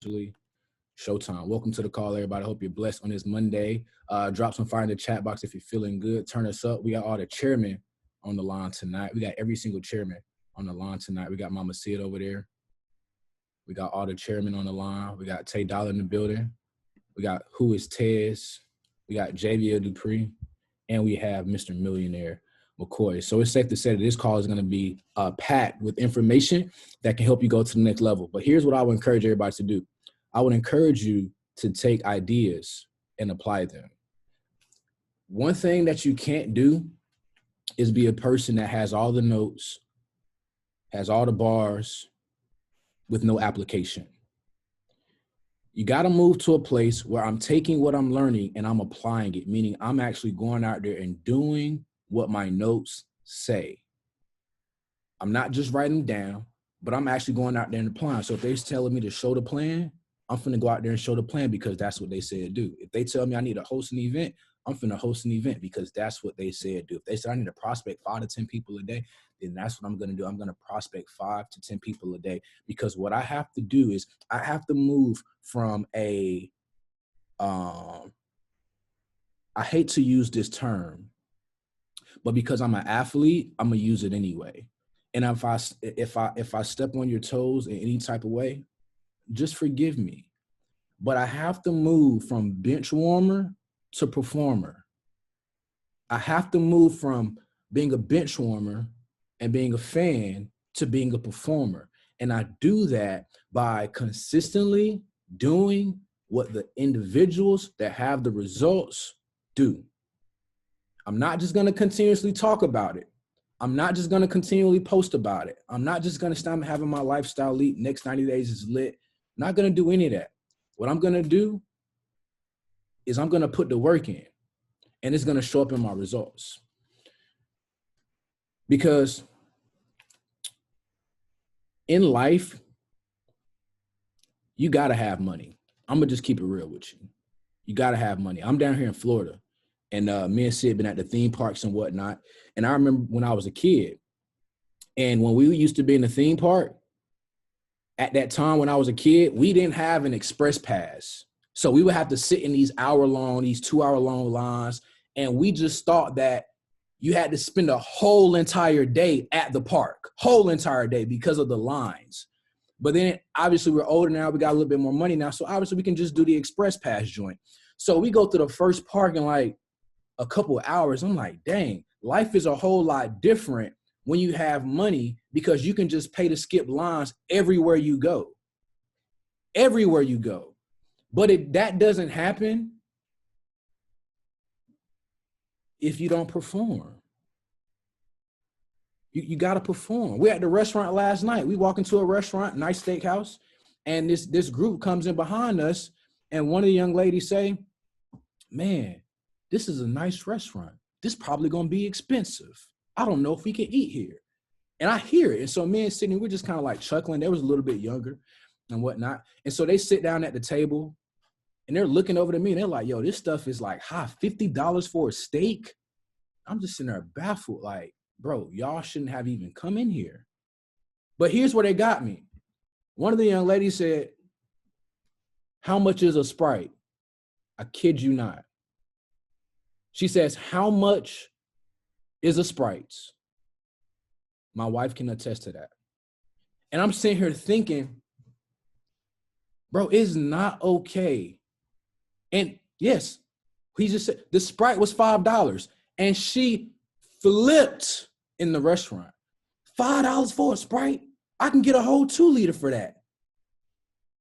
officially showtime. Welcome to the call, everybody. I hope you're blessed on this Monday. Drop some fire in the chat box if you're feeling good. Turn us up. We got all the chairmen on the line tonight. We got every single chairman on the line tonight. We got Mama Sid over there. We got all the chairmen on the line. We got Tay Dollar in the building. We got Who is Tez. We got JVL Dupree. And we have Mr. Millionaire McCoy. So it's safe to say that this call is going to be packed with information that can help you go to the next level. But here's what I would encourage everybody to do. I would encourage you to take ideas and apply them. One thing that you can't do is be a person that has all the notes, has all the bars with no application. You got to move to a place where I'm taking what I'm learning and I'm applying it, meaning I'm actually going out there and doing what my notes say. I'm not just writing down, but I'm actually going out there and applying. So if they're telling me to show the plan, I'm finna go out there and show the plan because that's what they said do. If they tell me I need to host an event, I'm finna host an event because that's what they said do. If they said I need to prospect 5 to 10 people a day, then that's what I'm gonna do. I'm gonna prospect 5 to 10 people a day because what I have to do is I have to move from I hate to use this term, but because I'm an athlete, I'm gonna use it anyway. And if I step on your toes in any type of way, just forgive me. But I have to move from bench warmer to performer. I have to move from being a bench warmer and being a fan to being a performer. And I do that by consistently doing what the individuals that have the results do. I'm not just going to continuously talk about it. I'm not just going to continually post about it. I'm not just going to stop having my lifestyle leap. Next 90 days is lit. Not going to do any of that. What I'm going to do is I'm going to put the work in, and it's going to show up in my results. Because in life, you got to have money. I'm going to just keep it real with you. You got to have money. I'm down here in Florida, and me and Sid been at the theme parks and whatnot. And I remember when I was a kid, and when we used to be in the theme park, at that time when I was a kid, we didn't have an express pass. So we would have to sit in these 2-hour-long lines. And we just thought that you had to spend a whole entire day at the park, whole entire day because of the lines. But then obviously we're older now. We got a little bit more money now. So obviously we can just do the express pass joint. So we go to the first park in like a couple of hours. I'm like, dang, life is a whole lot different when you have money because you can just pay to skip lines everywhere you go. Everywhere you go. But that doesn't happen if you don't perform. You got to perform. We're at the restaurant last night. We walk into a restaurant, nice steakhouse, and this group comes in behind us, and one of the young ladies say, man, this is a nice restaurant. This probably going to be expensive. I don't know if we can eat here. And I hear it. And so me and Sydney, we're just kind of like chuckling. They was a little bit younger and whatnot. And so they sit down at the table and they're looking over to me and they're like, yo, this stuff is like high, $50 for a steak. I'm just sitting there baffled like, bro, y'all shouldn't have even come in here. But here's where they got me. One of the young ladies said, how much is a Sprite? I kid you not. She says, how much is a Sprite? My wife can attest to that. And I'm sitting here thinking, bro, it's not okay. And yes, he just said the Sprite was $5 and she flipped in the restaurant. $5 for a Sprite? I can get a whole 2-liter for that.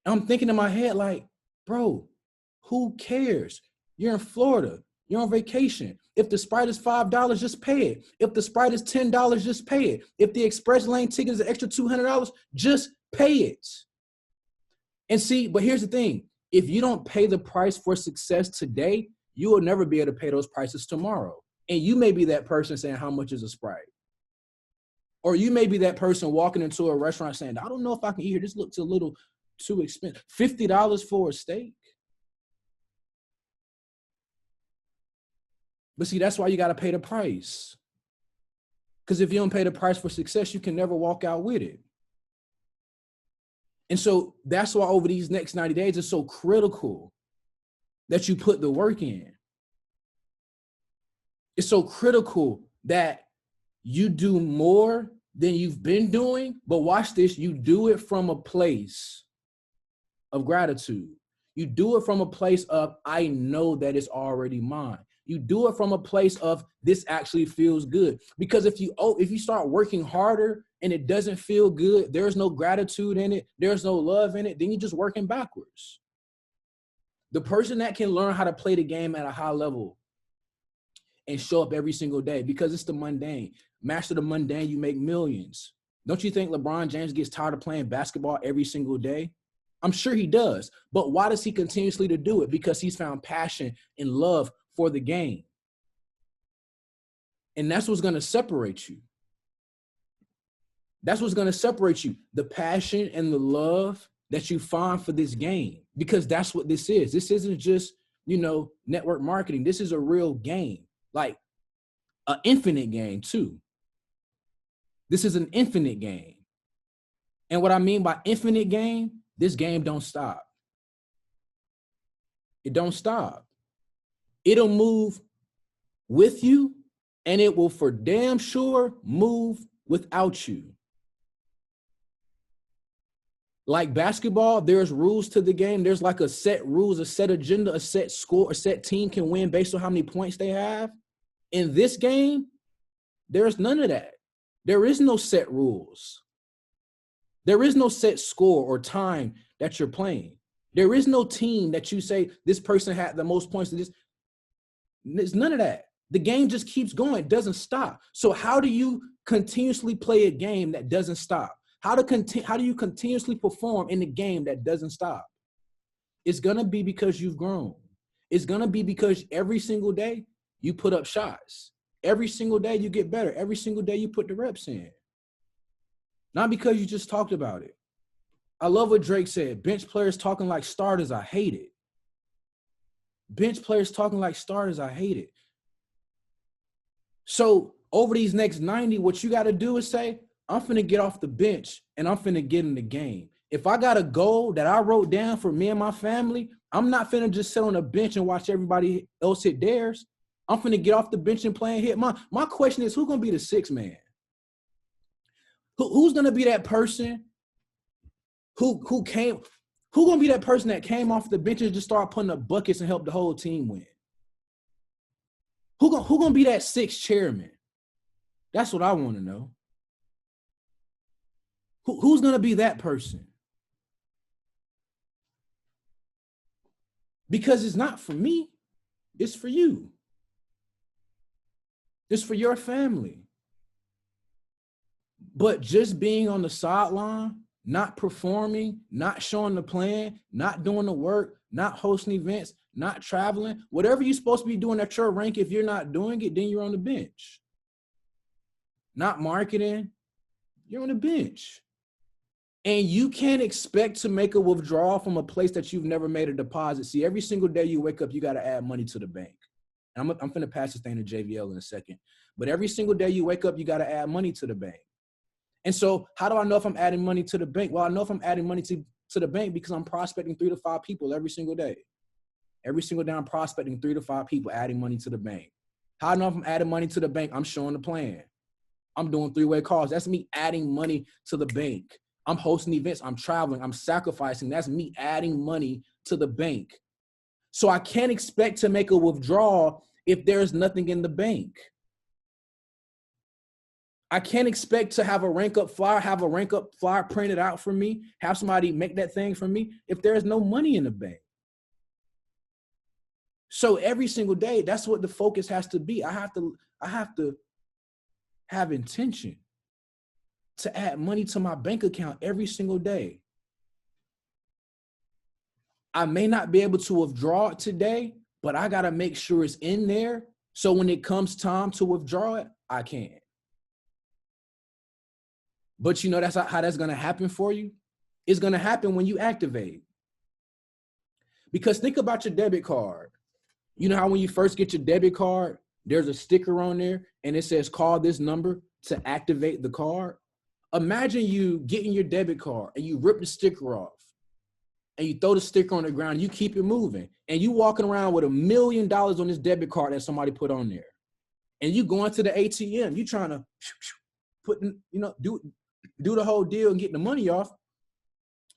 And I'm thinking in my head like, bro, who cares? You're in Florida. You're on vacation. If the Sprite is $5, just pay it. If the Sprite is $10, just pay it. If the express lane ticket is an extra $200, just pay it. And see, but here's the thing. If you don't pay the price for success today, you will never be able to pay those prices tomorrow. And you may be that person saying, how much is a Sprite? Or you may be that person walking into a restaurant saying, I don't know if I can eat here. This looks a little too expensive. $50 for a steak? But see, that's why you got to pay the price. Because if you don't pay the price for success, you can never walk out with it. And so that's why over these next 90 days, it's so critical that you put the work in. It's so critical that you do more than you've been doing, but watch this, you do it from a place of gratitude. You do it from a place of, I know that it's already mine. You do it from a place of, this actually feels good. Because if you start working harder and it doesn't feel good, there's no gratitude in it, there's no love in it, then you're just working backwards. The person that can learn how to play the game at a high level and show up every single day, because it's the mundane. Master the mundane, you make millions. Don't you think LeBron James gets tired of playing basketball every single day? I'm sure he does. But why does he continuously to do it? Because he's found passion and love for the game. And that's what's going to separate you. That's what's going to separate you. The passion and the love that you find for this game. Because that's what this is. This isn't just, network marketing. This is a real game. Like an infinite game too. This is an infinite game. And what I mean by infinite game, this game don't stop. It don't stop. It'll move with you, and it will for damn sure move without you. Like basketball, there's rules to the game. There's like a set rules, a set agenda, a set score, a set team can win based on how many points they have. In this game, there's none of that. There is no set rules. There is no set score or time that you're playing. There is no team that you say this person had the most points to this. There's none of that. The game just keeps going. It doesn't stop. So how do you continuously play a game that doesn't stop? How do you continuously perform in a game that doesn't stop? It's going to be because you've grown. It's going to be because every single day you put up shots. Every single day you get better. Every single day you put the reps in. Not because you just talked about it. I love what Drake said. Bench players talking like starters, I hate it. Bench players talking like starters, I hate it. So over these next 90, what you got to do is say, I'm finna get off the bench and I'm finna get in the game. If I got a goal that I wrote down for me and my family, I'm not finna just sit on a bench and watch everybody else hit theirs. I'm finna get off the bench and play and hit mine. My question is, who's gonna be the sixth man? Who's gonna be that person who gonna be that person that came off the bench and just started putting up buckets and helped the whole team win? Who gonna be that sixth chairman? That's what I want to know. Who's gonna be that person? Because it's not for me, it's for you. It's for your family. But just being on the sideline, not performing, not showing the plan, not doing the work, not hosting events, not traveling, whatever you're supposed to be doing at your rank, if you're not doing it, then you're on the bench. Not marketing, you're on the bench. And you can't expect to make a withdrawal from a place that you've never made a deposit. See, every single day you wake up, you got to add money to the bank. I'm going to pass this thing to JVL in a second. But every single day you wake up, you got to add money to the bank. And so how do I know if I'm adding money to the bank? Well, I know if I'm adding money to the bank because I'm prospecting 3 to 5 people every single day. Every single day I'm prospecting 3 to 5 people, adding money to the bank. How do I know if I'm adding money to the bank? I'm showing the plan. I'm doing 3-way calls. That's me adding money to the bank. I'm hosting events. I'm traveling. I'm sacrificing. That's me adding money to the bank. So I can't expect to make a withdrawal if there's nothing in the bank. I can't expect to have a rank up flyer printed out for me, have somebody make that thing for me if there's no money in the bank. So every single day, that's what the focus has to be. I have to have intention to add money to my bank account every single day. I may not be able to withdraw it today, but I got to make sure it's in there. So when it comes time to withdraw it, I can. But you know, that's how that's going to happen for you. It's going to happen when you activate. Because think about your debit card. You know how when you first get your debit card, there's a sticker on there and it says, call this number to activate the card. Imagine you getting your debit card and you rip the sticker off and you throw the sticker on the ground, and you keep it moving, and you walking around with $1 million on this debit card that somebody put on there. And you going to the ATM, you trying to put, do the whole deal and get the money off.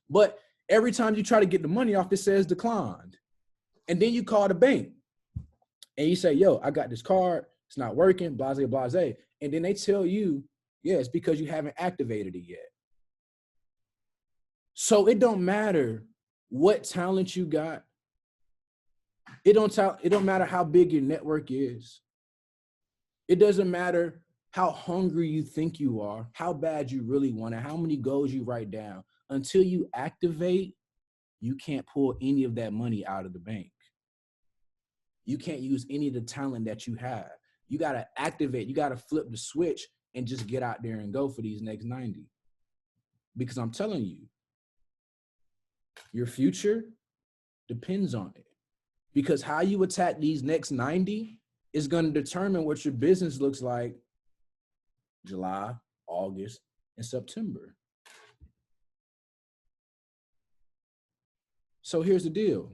But every time you try to get the money off, it says declined. And then you call the bank and you say, yo, I got this card, it's not working, blase, blase. And then they tell you, yeah, it's because you haven't activated it yet. So it don't matter what talent you got. It don't matter how big your network is. It doesn't matter how hungry you think you are, how bad you really want it, how many goals you write down. Until you activate, you can't pull any of that money out of the bank. You can't use any of the talent that you have. You got to activate. You got to flip the switch and just get out there and go for these next 90. Because I'm telling you, your future depends on it. Because how you attack these next 90 is going to determine what your business looks like July, August, and September. So here's the deal.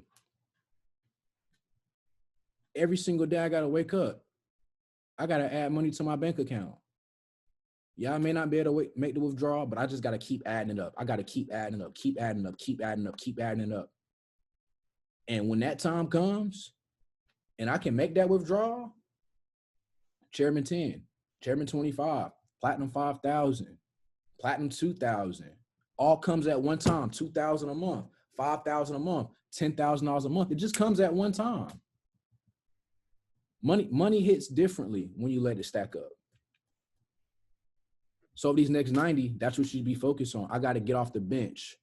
Every single day I got to wake up. I got to add money to my bank account. Yeah, I may not be able to make the withdrawal, but I just got to keep adding it up. I got to keep adding it up, keep adding it up, keep adding it up, keep adding it up. And when that time comes and I can make that withdrawal, Chairman 10, Chairman 25, Platinum 5,000, Platinum 2,000, all comes at one time, 2,000 a month, 5,000 a month, $10,000 a month. It just comes at one time. Money hits differently when you let it stack up. So these next 90, that's what you should be focused on. I got to get off the bench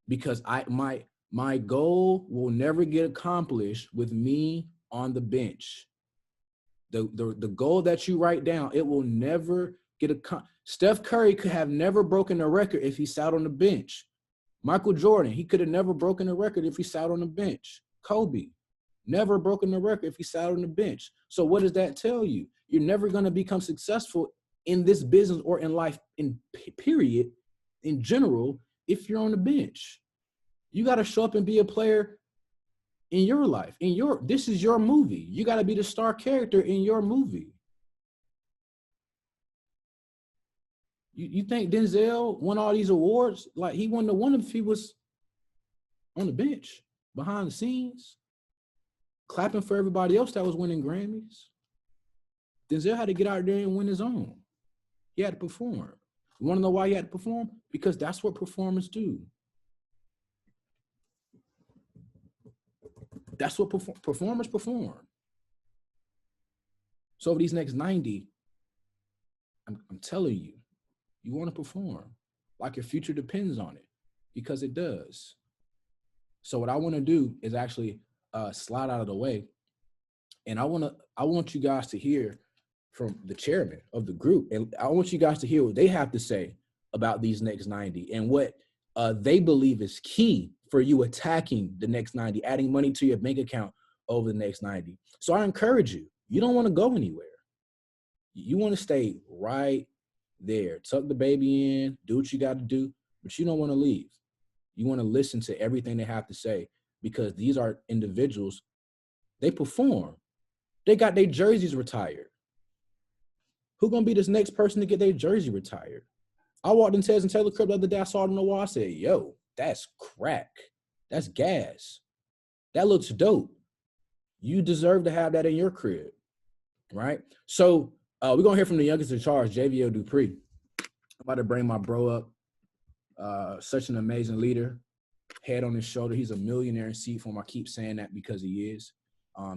because my goal will never get accomplished with me on the bench. The goal that you write down, it will never get Steph Curry could have never broken a record if he sat on the bench. Michael Jordan, he could have never broken a record if he sat on the bench. Kobe, never broken the record if he sat on the bench. So what does that tell you? You're never going to become successful in this business or in life, in period, in general, if you're on the bench. You got to show up and be a player in your life. This is your movie. You got to be the star character in your movie. You think Denzel won all these awards? Like, he wouldn't have won them if he was on the bench, behind the scenes, clapping for everybody else that was winning Grammys. Denzel had to get out there and win his own. He had to perform. You want to know why he had to perform? Because that's what performers do. That's what performers perform. So over these next 90, I'm telling you, you want to perform like your future depends on it, because it does. So what I want to do is actually slide out of the way. And I want you guys to hear from the chairman of the group. And I want you guys to hear what they have to say about these next 90 and what they believe is key for you attacking the next 90, adding money to your bank account over the next 90. So I encourage you, you don't want to go anywhere. You want to stay right there. Tuck the baby in, do what you got to do, but you don't want to leave. You want to listen to everything they have to say, because these are individuals, they perform. They got their jerseys retired. Who's going to be this next person to get their jersey retired? I walked in Tez and Taylor Crib the other day. I saw it on the wall. I said, yo, that's crack. That's gas. That looks dope. You deserve to have that in your crib, right? So we're going to hear from the youngest in charge, JVL Dupree. I'm about to bring my bro up. Such an amazing leader. Head on his shoulder. He's a millionaire in seat form. I keep saying that because he is.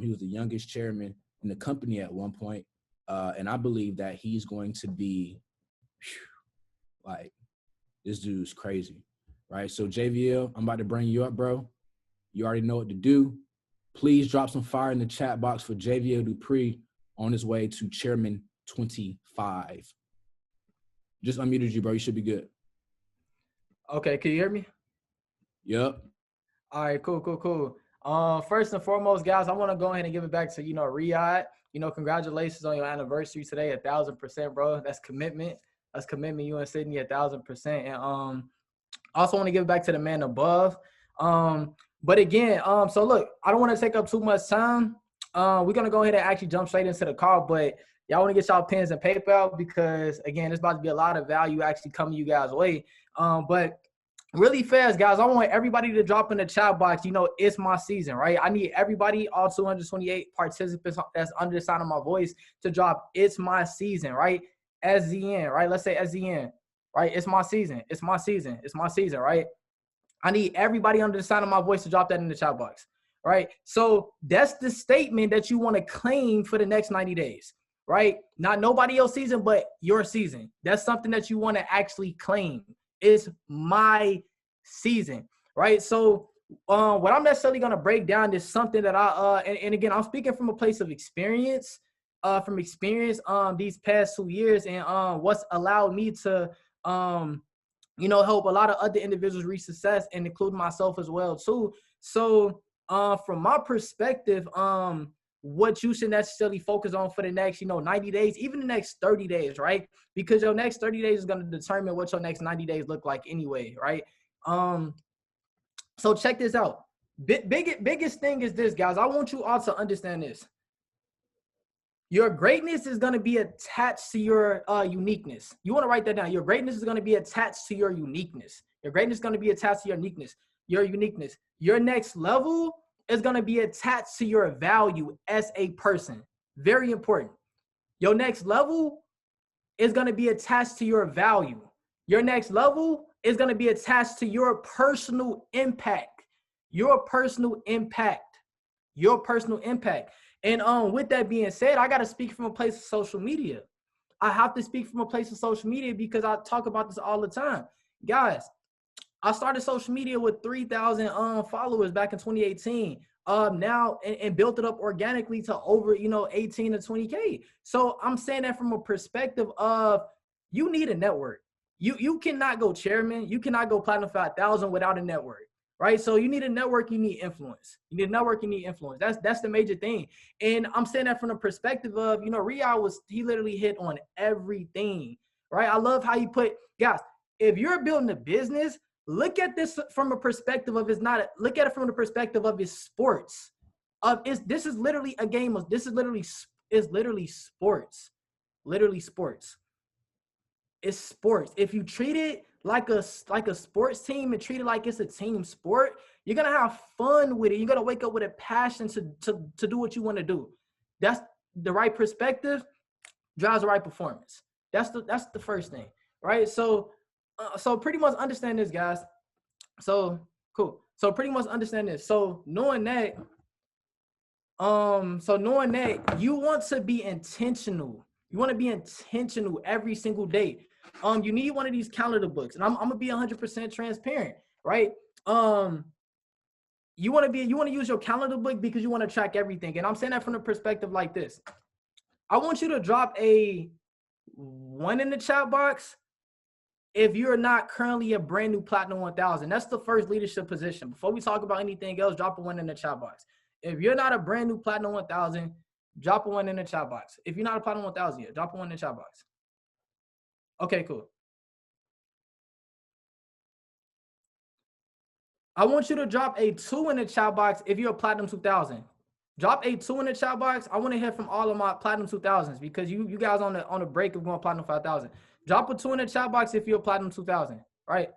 He was the youngest chairman in the company at one point. And I believe that he's going to be, like, this dude's crazy, right? So JVL, I'm about to bring you up, bro. You already know what to do. Please drop some fire in the chat box for JVL Dupree on his way to Chairman 25. Just unmuted you, bro. You should be good. Okay, can you hear me? Yep. All right, cool. First and foremost, guys, I want to go ahead and give it back to, Riyadh. Congratulations on your anniversary today, 1,000%, bro. That's commitment. That's commitment. You and Sydney 1,000%. And also want to give it back to the man above. But again, so look, I don't want to take up too much time. We're gonna go ahead and actually jump straight into the call, but y'all want to get y'all pens and paper out because again, there's about to be a lot of value actually coming you guys' way. But really fast, guys, I want everybody to drop in the chat box. You know, it's my season, right? I need everybody, all 228 participants that's under the sound of my voice, to drop "It's my season," right? SZN, right? Let's say SZN, right? It's my season. It's my season. It's my season, right? I need everybody under the sound of my voice to drop that in the chat box, right? So that's the statement that you want to claim for the next 90 days, right? Not nobody else's season, but your season. That's something that you want to actually claim. It's my season, right? So what I'm necessarily going to break down is something that and again, I'm speaking from a place of experience, these past 2 years, and what's allowed me to, help a lot of other individuals reach success, and including myself as well too. So from my perspective, what you should necessarily focus on for the next, 90 days, even the next 30 days, right? Because your next 30 days is going to determine what your next 90 days look like anyway, right? So check this out. Biggest thing is this, guys. I want you all to understand this. Your greatness is going to be attached to your uniqueness. You want to write that down. Your greatness is going to be attached to your uniqueness. Your greatness is going to be attached to your uniqueness. Your next level is going to be attached to your value as a person. Very important. Your next level is going to be attached to your value. Your next level is going to be attached to your personal impact. Your personal impact. And with that being said, I got to speak from a place of social media. I have to speak from a place of social media because I talk about this all the time. Guys, I started social media with 3,000 followers back in 2018. Now and built it up organically to over 18 to 20K. So I'm saying that from a perspective of you need a network. You cannot go chairman, you cannot go platinum 5,000 without a network. Right. So you need a network, you need influence. That's the major thing. And I'm saying that from the perspective of, Riyadh he literally hit on everything. Right. I love how you put, guys, if you're building a business, look at this from a perspective of look at it from the perspective of his sports. This is literally a game of, this is literally sports. Literally sports. It's sports. If you treat it like a sports team and treat it like it's a team sport, you're gonna have fun with it. You're gonna wake up with a passion to do what you want to do. That's the right perspective, drives the right performance. That's the first thing, right? So pretty much understand this, guys. So cool. So pretty much understand this. So knowing that you want to be intentional. You want to be intentional every single day. You need one of these calendar books, and I'm gonna be 100% transparent, right? You want to use your calendar book because you want to track everything, and I'm saying that from the perspective like this. I want you to drop a 1 in the chat box if you're not currently a brand new Platinum 1000. That's the first leadership position. Before we talk about anything else, drop a 1 in the chat box. If you're not a brand new Platinum 1000, drop a 1 in the chat box. If you're not a Platinum 1000 yet, drop a 1 in the chat box. Okay, cool. I want you to drop a 2 in the chat box if you're a Platinum 2000. Drop a 2 in the chat box. I want to hear from all of my Platinum 2000s because you guys on the break of going Platinum 5000. Drop a 2 in the chat box if you're a Platinum 2000, right?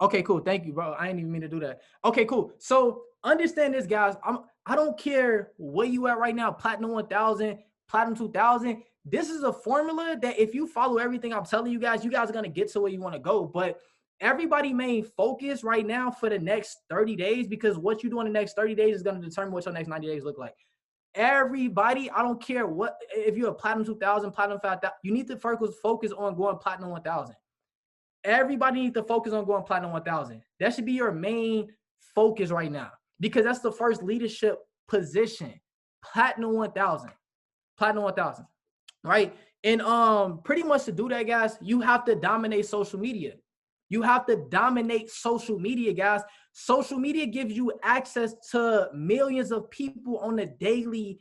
Okay, cool. Thank you, bro. I didn't even mean to do that. Okay, cool. So understand this, guys. I don't care where you at right now, Platinum 1000, Platinum 2000. This is a formula that if you follow everything I'm telling you guys are going to get to where you want to go. But everybody main focus right now for the next 30 days, because what you do in the next 30 days is going to determine what your next 90 days look like. Everybody, I don't care what, if you're a Platinum 2000, Platinum 5000, you need to focus on going Platinum 1000. Everybody needs to focus on going Platinum 1000. That should be your main focus right now. because that's the first leadership position. Platinum 1000. Platinum 1000. Right? And pretty much to do that, guys, you have to dominate social media. You have to dominate social media, guys. Social media gives you access to millions of people on a daily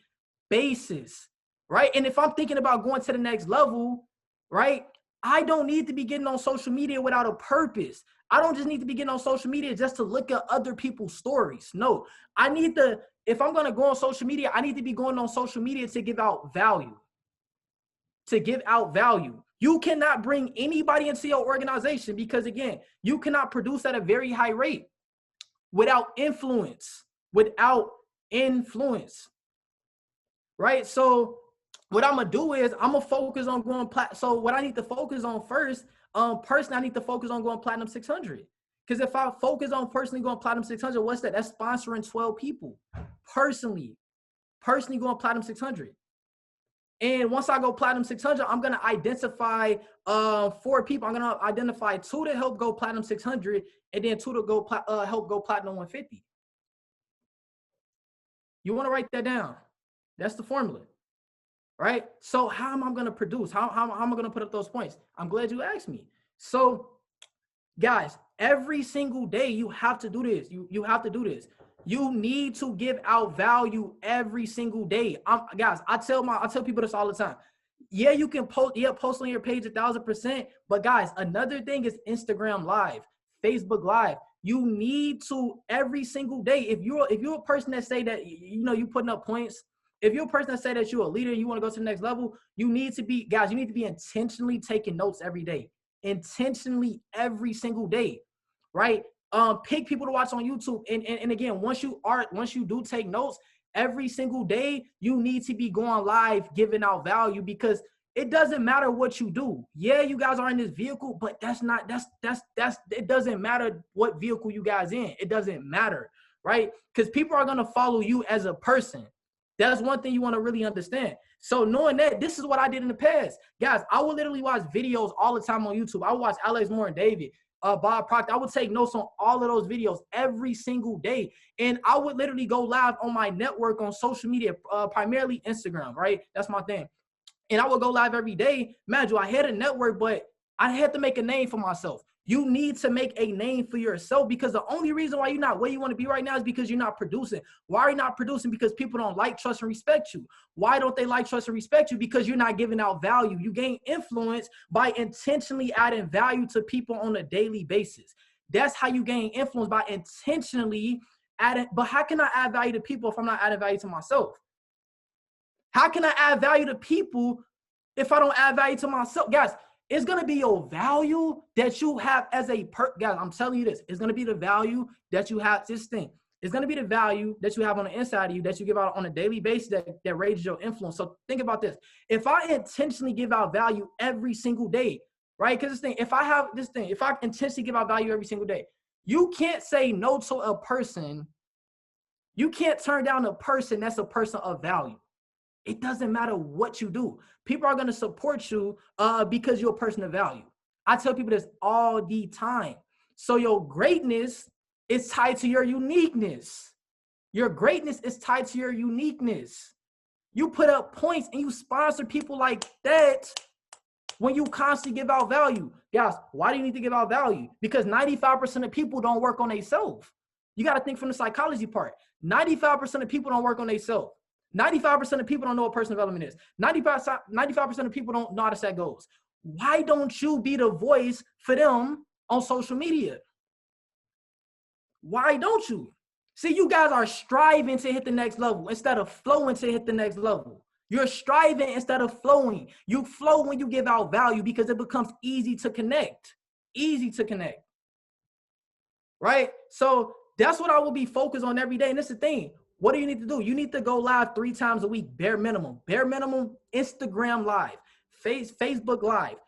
basis, right? And if I'm thinking about going to the next level, right, I don't need to be getting on social media without a purpose. I don't just need to be getting on social media just to look at other people's stories. No, I need to, if I'm going to go on social media, I need to be going on social media to give out value. To give out value. You cannot bring anybody into your organization because, again, you cannot produce at a very high rate without influence. Without influence. Right? So what I'm going to do is I'm going to focus on going so what I need to focus on first, personally, I need to focus on going platinum 600. Because if I focus on personally going platinum 600, what's that? That's sponsoring 12 people. Personally going platinum 600. And once I go platinum 600, I'm going to identify 4 people. I'm going to identify 2 to help go platinum 600 and then 2 to go help go platinum 150. You want to write that down. That's the formula, right? So how am I going to produce? How am I going to put up those points? I'm glad you asked me. So guys, every single day you have to do this. You have to do this. You need to give out value every single day. Guys, I tell people this all the time. Yeah, you can post on your page 1,000%. But guys, another thing is Instagram Live, Facebook Live. You need to every single day. If you're a person that say that you putting up points, if you're a person that say that you're a leader, you want to go to the next level, you need to be intentionally taking notes every day. Intentionally every single day, right? Pick people to watch on YouTube. And again, once you do take notes every single day, you need to be going live, giving out value, because it doesn't matter what you do. Yeah, you guys are in this vehicle, but it doesn't matter what vehicle you guys in. It doesn't matter, right? Because people are going to follow you as a person. That's one thing you want to really understand. So knowing that, this is what I did in the past. Guys, I would literally watch videos all the time on YouTube. I would watch Alex Moore and David, Bob Proctor. I would take notes on all of those videos every single day. And I would literally go live on my network on social media, primarily Instagram, right? That's my thing. And I would go live every day. Imagine, I had a network, but I had to make a name for myself. You need to make a name for yourself, because the only reason why you're not where you want to be right now is because you're not producing. Why are you not producing? Because people don't like, trust, and respect you. Why don't they like, trust, and respect you? Because you're not giving out value. You gain influence by intentionally adding value to people on a daily basis. That's how you gain influence, by intentionally adding. But how can I add value to people if I'm not adding value to myself? How can I add value to people if I don't add value to myself? Guys, it's going to be your value that you have as a guys, I'm telling you this. It's going to be the value that you have. This thing. It's going to be the value that you have on the inside of you that you give out on a daily basis that raises your influence. So think about this. If I intentionally give out value every single day, right? Because if I intentionally give out value every single day, you can't say no to a person. You can't turn down a person that's a person of value. It doesn't matter what you do. People are going to support you because you're a person of value. I tell people this all the time. So your greatness is tied to your uniqueness. Your greatness is tied to your uniqueness. You put up points and you sponsor people like that when you constantly give out value. Guys, why do you need to give out value? Because 95% of people don't work on themselves. You got to think from the psychology part. 95% of people don't work on themselves. 95% of people don't know what personal development is. 95% of people don't know how to set goals. Why don't you be the voice for them on social media? Why don't you? See, you guys are striving to hit the next level instead of flowing to hit the next level. You're striving instead of flowing. You flow when you give out value because it becomes easy to connect. Easy to connect. Right? So that's what I will be focused on every day. And that's the thing. What do you need to do? You need to go live 3 times a week, bare minimum. Bare minimum, Instagram Live, Facebook Live,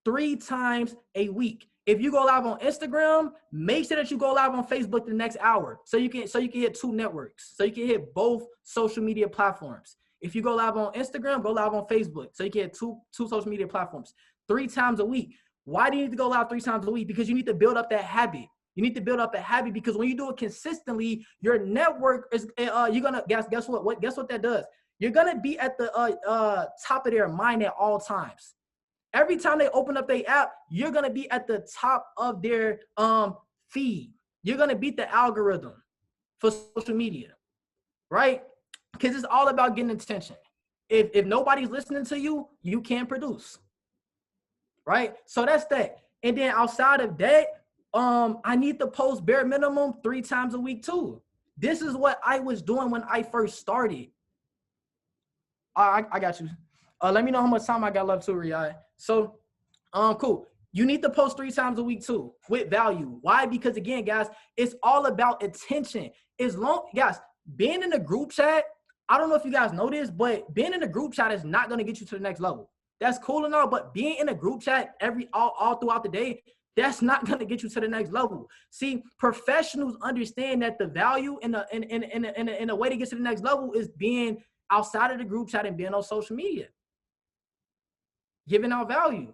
3 times a week. If you go live on Instagram, make sure that you go live on Facebook the next hour so you can hit 2 networks. So you can hit both social media platforms. If you go live on Instagram, go live on Facebook so you can hit two social media platforms 3 times a week. Why do you need to go live 3 times a week? Because you need to build up that habit. You need to build up a habit, because when you do it consistently, your network is you're gonna guess what that does. You're gonna be at the top of their mind at all times. Every time they open up their app, you're gonna be at the top of their feed. You're gonna beat the algorithm for social media, right? Because it's all about getting attention. If nobody's listening to you, you can't produce, right? So that's that. And then outside of that, I need to post bare minimum 3 times a week too. This is what I was doing when I first started. I got you. Let me know how much time I got left too, Riyadh. So, cool. You need to post 3 times a week too, with value. Why? Because again, guys, it's all about attention. Guys, being in a group chat, I don't know if you guys know this, but being in a group chat is not going to get you to the next level. That's cool and all, but being in a group chat all throughout the day, that's not going to get you to the next level. See, professionals understand that the value in a way to get to the next level is being outside of the group chat and being on social media, giving out value.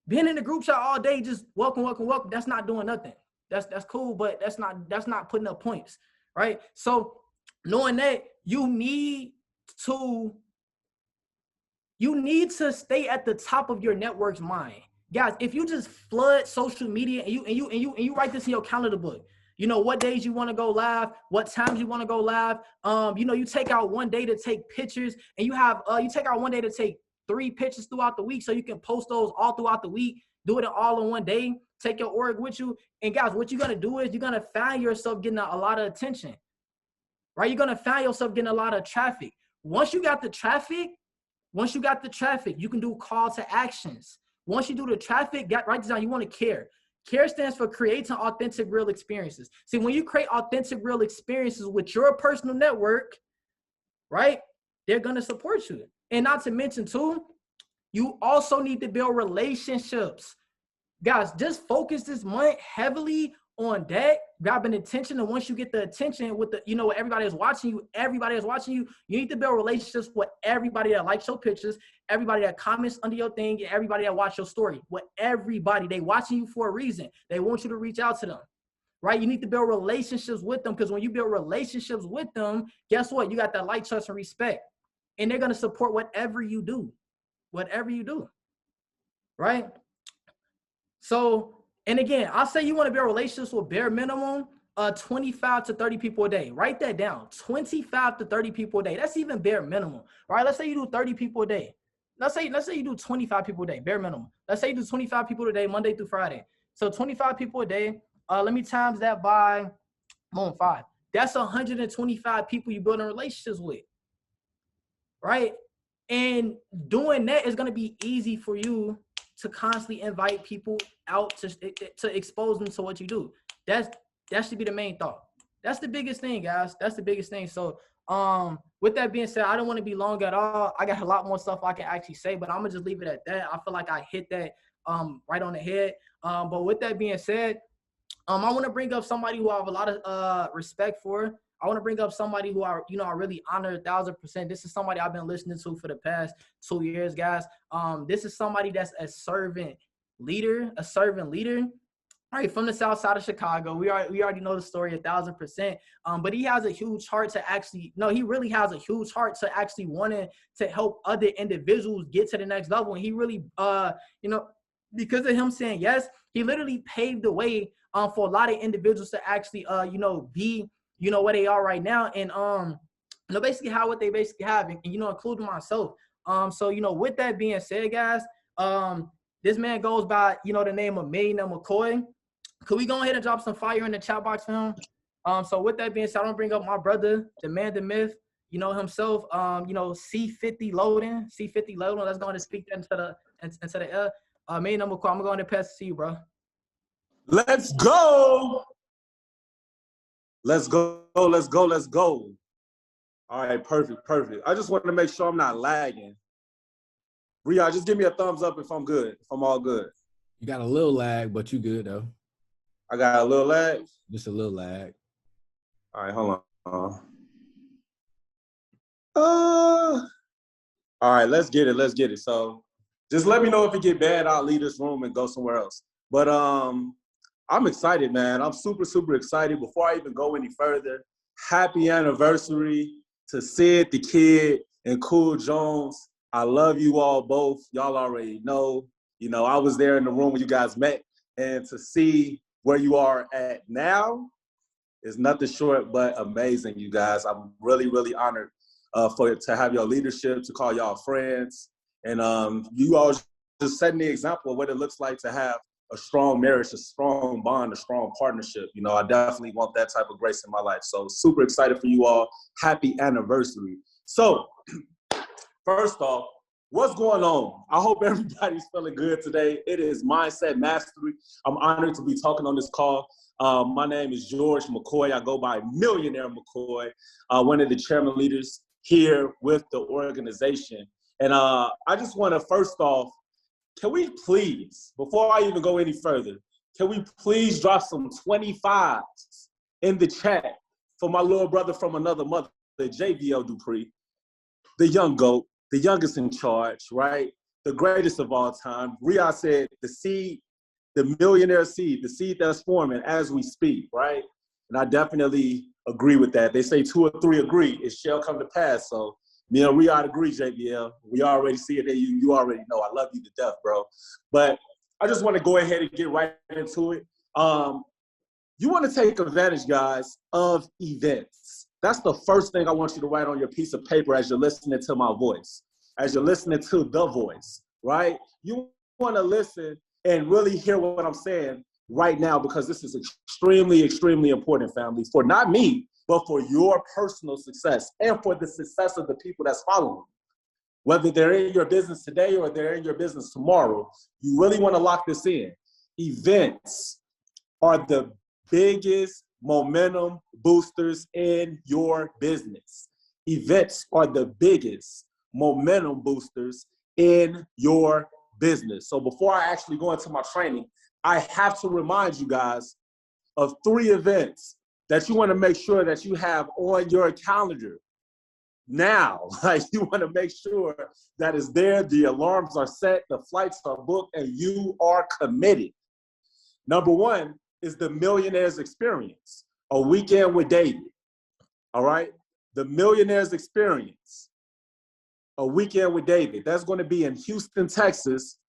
Being in the group chat all day, just welcome, that's not doing nothing. That's cool, but that's not putting up points, right? So knowing that, you need to stay at the top of your network's mind. Guys, if you just flood social media and you write this in your calendar book, you know what days you want to go live, what times you want to go live. You take out one day to take pictures, and you take out one day to take 3 pictures throughout the week, so you can post those all throughout the week. Do it all in one day. Take your org with you. And guys, what you're gonna do is you're gonna find yourself getting a lot of attention, right? You're gonna find yourself getting a lot of traffic. Once you got the traffic, you can do call to actions. Once you do the traffic, write this down. You want to care. CARE stands for creating authentic real experiences. See, when you create authentic real experiences with your personal network, right, they're going to support you. And not to mention too, you also need to build relationships. Guys, just focus this month heavily on that, grabbing attention. And once you get the attention with everybody is watching you, you need to build relationships with everybody that likes your pictures, everybody that comments under your thing, and everybody that watch your story. With everybody, they watching you for a reason. They want you to reach out to them, right? You need to build relationships with them, because when you build relationships with them, guess what? You got that like, trust, and respect. And they're going to support whatever you do, right? So, and again, I'll say you want to build relationships with bare minimum 25 to 30 people a day. Write that down. 25 to 30 people a day. That's even bare minimum, right? Let's say you do 30 people a day. Let's say you do 25 people a day, bare minimum. Let's say you do 25 people a day, Monday through Friday. So 25 people a day. Let me times that by 5. That's 125 people you building relationships with, right? And doing that is going to be easy for you to constantly invite people out to expose them to what you do. That should be the main thought. That's the biggest thing, guys. That's the biggest thing. So with that being said, I don't want to be long at all. I got a lot more stuff I can actually say, but I'm gonna just leave it at that. I feel like I hit that right on the head. But with that being said, I want to bring up somebody who I have a lot of respect for. I want to bring up somebody who I really honor 1,000%. This is somebody I've been listening to for the past 2 years, guys. This is somebody that's a servant leader, right, from the south side of Chicago. We already know the story 1,000%. But he has a huge heart he really has a huge heart to actually wanting to help other individuals get to the next level. And he really, because of him saying yes, he literally paved the way for a lot of individuals to actually, be, where they are right now. And, basically what they basically have, and including myself. So, with that being said, guys, this man goes by, the name of Millionaire McCoy. Could we go ahead and drop some fire in the chat box for him? So with that being said, I'm gonna bring up my brother, the man, the myth, himself, C50 loading. Let's go ahead and speak that into the air. Millionaire McCoy, I'm gonna go ahead and pass it to you, bro. Let's go. Let's go. All right, perfect. I just want to make sure I'm not lagging. Riyadh, just give me a thumbs up if I'm good, if I'm all good. You got a little lag, but you good though. I got a little lag? Just a little lag. All right, hold on. All right, let's get it. So just let me know if it get bad. I'll leave this room and go somewhere else. But I'm excited, man. I'm super, super excited. Before I even go any further, happy anniversary to Sid the Kid and Cool Jones. I love you all both. Y'all already know. You know, I was there in the room when you guys met, and to see where you are at now is nothing short but amazing, you guys. I'm really, really honored to have your leadership, to call y'all friends, and you all just setting the example of what it looks like to have a strong marriage, a strong bond, a strong partnership. You know, I definitely want that type of grace in my life. So super excited for you all. Happy anniversary. So first off, what's going on? I hope everybody's feeling good today. It is Mindset Mastery. I'm honored to be talking on this call. My name is George McCoy. I go by Millionaire McCoy, one of the chairman leaders here with the organization. And I just want to first off, can we please, before I even go any further, can we please drop some 25s in the chat for my little brother from another mother, JVL Dupree, the young GOAT, the youngest in charge, right? The greatest of all time. Riyadh said the seed, the millionaire seed, the seed that's forming as we speak, right? And I definitely agree with that. They say 2 or 3 agree, it shall come to pass. So me and Riyadh agree, JBL. We already see it there. You already know. I love you to death, bro. But I just want to go ahead and get right into it. You want to take advantage, guys, of events. That's the first thing I want you to write on your piece of paper as you're listening to my voice, as you're listening to the voice, right? You want to listen and really hear what I'm saying right now, because this is extremely, extremely important, family, for not me, but for your personal success and for the success of the people that's following. Whether they're in your business today or they're in your business tomorrow, you really want to lock this in. Events are the biggest momentum boosters in your business. Events are the biggest momentum boosters in your business. So before I actually go into my training, I have to remind you guys of 3 events that you want to make sure that you have on your calendar now. Like, you want to make sure that it's there, the alarms are set, the flights are booked, and you are committed. Number 1 is the Millionaires Experience, a weekend with David. All right? The Millionaires Experience, a weekend with David. That's going to be in Houston, Texas,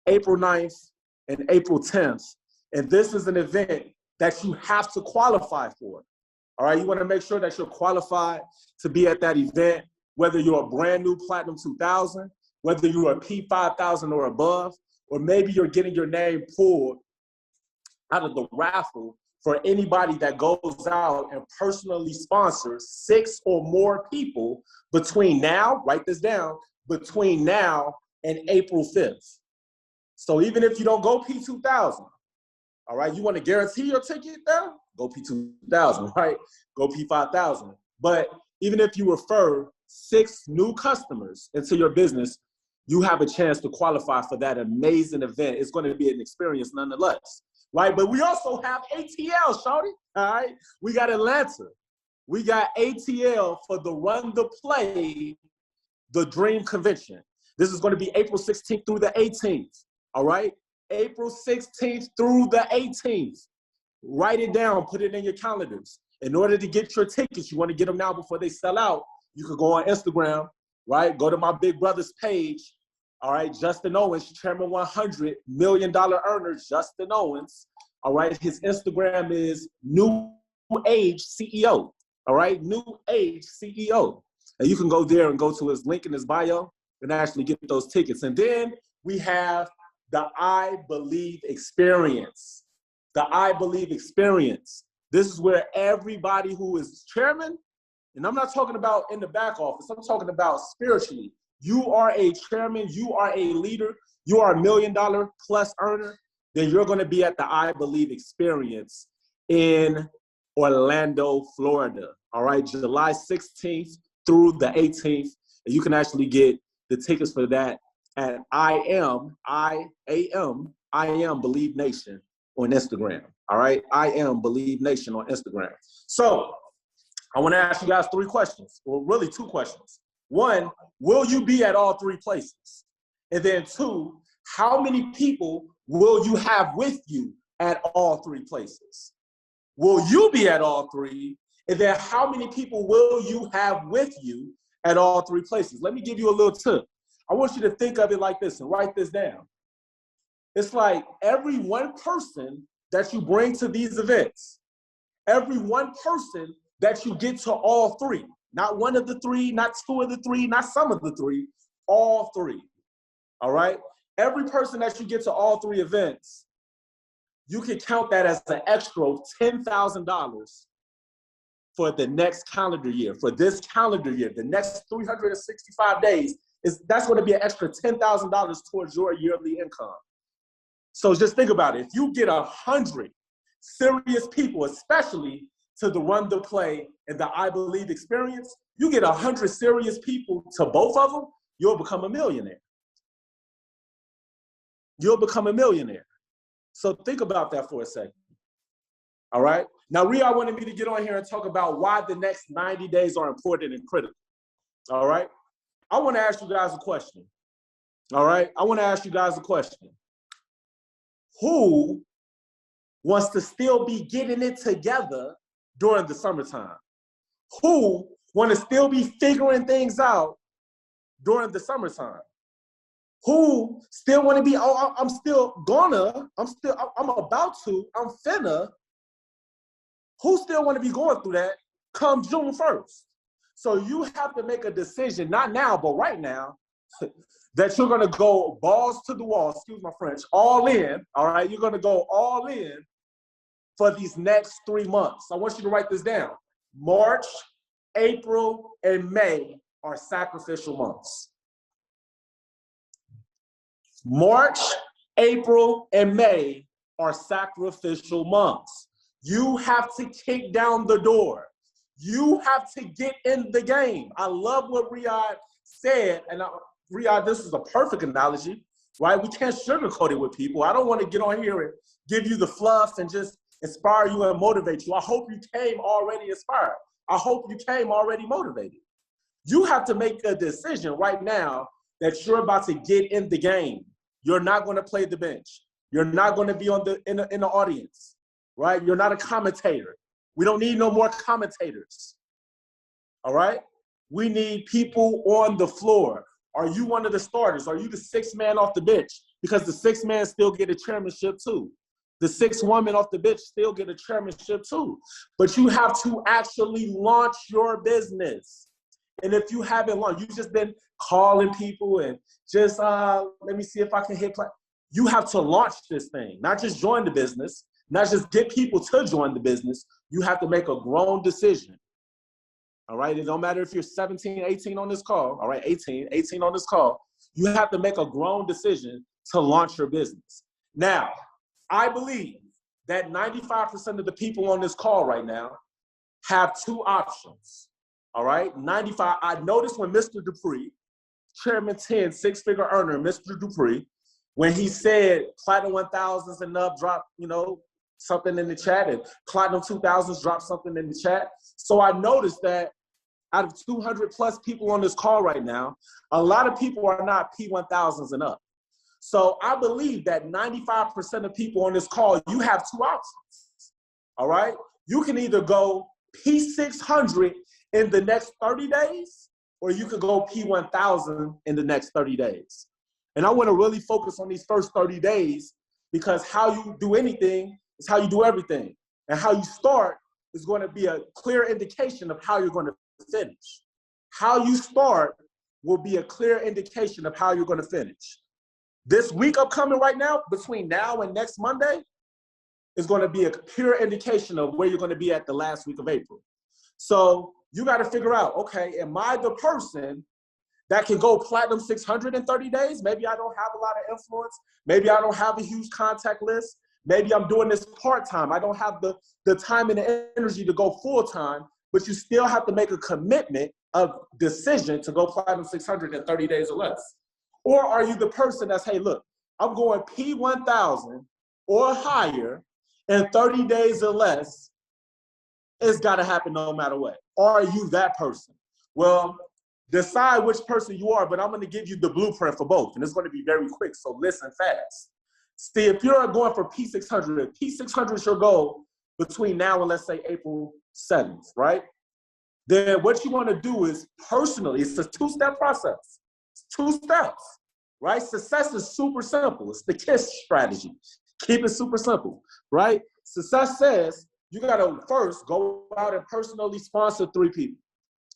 April 9th and April 10th. And this is an event that you have to qualify for. All right, you want to make sure that you're qualified to be at that event, whether you're a brand new Platinum 2000, whether you're a P5000 or above, or maybe you're getting your name pulled out of the raffle for anybody that goes out and personally sponsors 6 or more people between now, write this down, between now and April 5th. So even if you don't go P2000, all right, you want to guarantee your ticket now? Go P2000, right? Go P5000. But even if you refer 6 new customers into your business, you have a chance to qualify for that amazing event. It's going to be an experience nonetheless, right? But we also have ATL, shawty, all right? We got Atlanta. We got ATL for the Run the Play, the Dream Convention. This is going to be April 16th through the 18th, all right? April 16th through the 18th. Write it down, put it in your calendars. In order to get your tickets, you want to get them now before they sell out, you could go on Instagram, right? Go to my big brother's page, all right? Justin Owens, Chairman 100, $1 million earner, Justin Owens, all right? His Instagram is New Age CEO, all right? New Age CEO. And you can go there and go to his link in his bio and actually get those tickets. And then we have the I Believe Experience. The I Believe Experience. This is where everybody who is chairman, and I'm not talking about in the back office, I'm talking about spiritually. You are a chairman, you are a leader, you are $1 million plus earner, then you're going to be at the I Believe Experience in Orlando, Florida. All right, July 16th through the 18th. And you can actually get the tickets for that at I am Believe Nation on Instagram. All right, I am Believe Nation on Instagram. So I want to ask you guys 3 questions, or really 2 questions. 1, will you be at all 3 places? And then 2, how many people will you have with you at all 3 places? Will you be at all 3? And then how many people will you have with you at all 3 places? Let me give you a little tip. I want you to think of it like this and write this down. It's like every one person that you bring to these events, every one person that you get to all 3, not one of the 3, not 2 of the 3, not some of the 3, all 3, all right? Every person that you get to all 3 events, you can count that as an extra $10,000 for the next calendar year. For this calendar year, the next 365 days, that's going to be an extra $10,000 towards your yearly income. So just think about it. If you get 100 serious people, especially to the Run the Play and the I Believe experience, you get 100 serious people to both of them, you'll become a millionaire. You'll become a millionaire. So think about that for a second. All right? Now, Riyad wanted me to get on here and talk about why the next 90 days are important and critical. All right? I want to ask you guys a question. All right? I want to ask you guys a question. Who wants to still be getting it together during the summertime? Who want to still be figuring things out during the summertime? Who still want to be, oh, I'm about to, I'm finna. Who still want to be going through that come June 1st? So you have to make a decision, not now, but right now, that you're going to go balls to the wall, excuse my French, all in, all right? You're going to go all in for these next 3 months. I want you to write this down. March, April, and May are sacrificial months. March, April, and May are sacrificial months. You have to kick down the door. You have to get in the game. I love what Riyad said, and Riyad, this is a perfect analogy, right? We can't sugarcoat it with people. I don't want to get on here and give you the fluff and just inspire you and motivate you. I hope you came already inspired. I hope you came already motivated. You have to make a decision right now that you're about to get in the game. You're not going to play the bench. You're not going to be in the audience, right? You're not a commentator. We don't need no more commentators, all right? We need people on the floor. Are you one of the starters? Are you the 6th man off the bench? Because the 6th man still get a chairmanship too. The 6th woman off the bench still get a chairmanship too. But you have to actually launch your business. And if you haven't launched, you've just been calling people and just, let me see if I can hit play. You have to launch this thing, not just join the business, not just get people to join the business. You have to make a grown decision. All right, it don't matter if you're 17, 18 on this call, all right, 18 on this call. You have to make a grown decision to launch your business. Now, I believe that 95% of the people on this call right now have 2 options, all right? 95, I noticed when Mr. Dupree, Chairman 10, 6-figure earner, Mr. Dupree, when he said Platinum 1000s and up, drop, something in the chat, and Platinum 2000s drop something in the chat. So I noticed that out of 200 plus people on this call right now, a lot of people are not P1000s and up. So I believe that 95% of people on this call, you have 2 options, all right? You can either go P600 in the next 30 days, or you could go P1000 in the next 30 days. And I want to really focus on these first 30 days because how you do anything is how you do everything. And how you start is going to be a clear indication of how you're going to finish. How you start will be a clear indication of how you're going to finish. This week upcoming right now, between now and next Monday, is going to be a pure indication of where you're going to be at the last week of April. So you got to figure out, okay, am I the person that can go Platinum 600 in 30 days? Maybe I don't have a lot of influence. Maybe I don't have a huge contact list. Maybe I'm doing this part-time. I don't have the time and the energy to go full-time, but you still have to make a commitment of decision to go Platinum 600 in 30 days or less. Or are you the person that's, hey, look, I'm going P1000 or higher in 30 days or less. It's got to happen no matter what. Or are you that person? Well, decide which person you are, but I'm going to give you the blueprint for both, and it's going to be very quick, so listen fast. See, if you're going for P600, P600 is your goal between now and let's say April 7th, right? Then what you want to do is personally, it's a two-step process. It's 2 steps, right? Success is super simple. It's the KISS strategy. Keep it super simple, right? Success says you got to first go out and personally sponsor 3 people.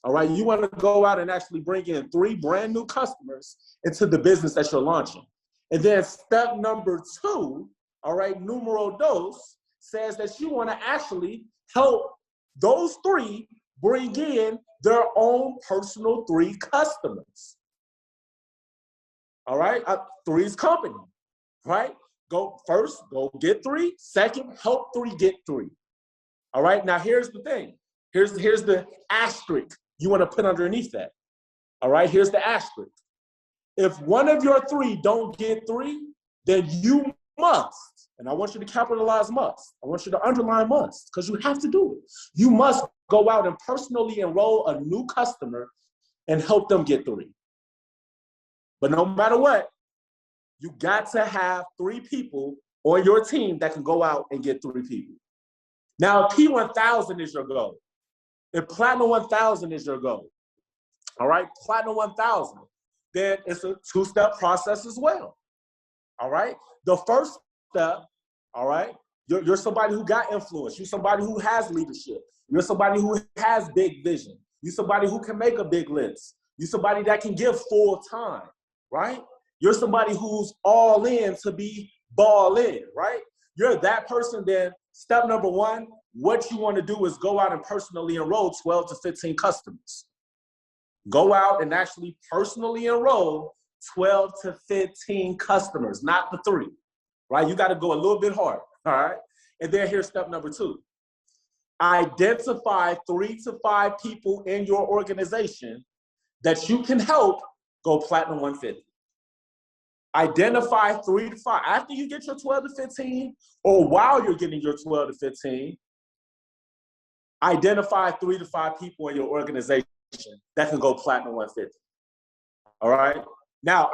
All right, you want to go out and actually bring in 3 brand new customers into the business that you're launching. And then step number 2, all right, numero dos, says that you want to actually help those 3 bring in their own personal 3 customers. All right, 3's company, right? Go first, go get 3. Second, help 3 get 3. All right, now here's the thing. Here's the asterisk you want to put underneath that. All right, here's the asterisk. If one of your 3 don't get 3, then you must, and I want you to capitalize must. I want you to underline must, because you have to do it. You must go out and personally enroll a new customer and help them get 3. But no matter what, you got to have 3 people on your team that can go out and get 3 people. Now, P1000 is your goal. If Platinum 1000 is your goal, all right, Platinum 1000, then it's a 2-step process as well. All right, the first step, all right, you're somebody who got influence. You're somebody who has leadership. You're somebody who has big vision. You're somebody who can make a big list. You're somebody that can give full time, right? You're somebody who's all in to be ball in, right? You're that person. Then step number 1, what you want to do is go out and personally enroll 12 to 15 customers. Go out and actually personally enroll 12 to 15 customers, not the 3, right? You got to go a little bit harder, all right? And then here's step number 2. Identify 3 to 5 people in your organization that you can help go Platinum 150. Identify 3 to 5. After you get your 12 to 15, or while you're getting your 12 to 15, identify 3 to 5 people in your organization that can go Platinum 150. All right? Now,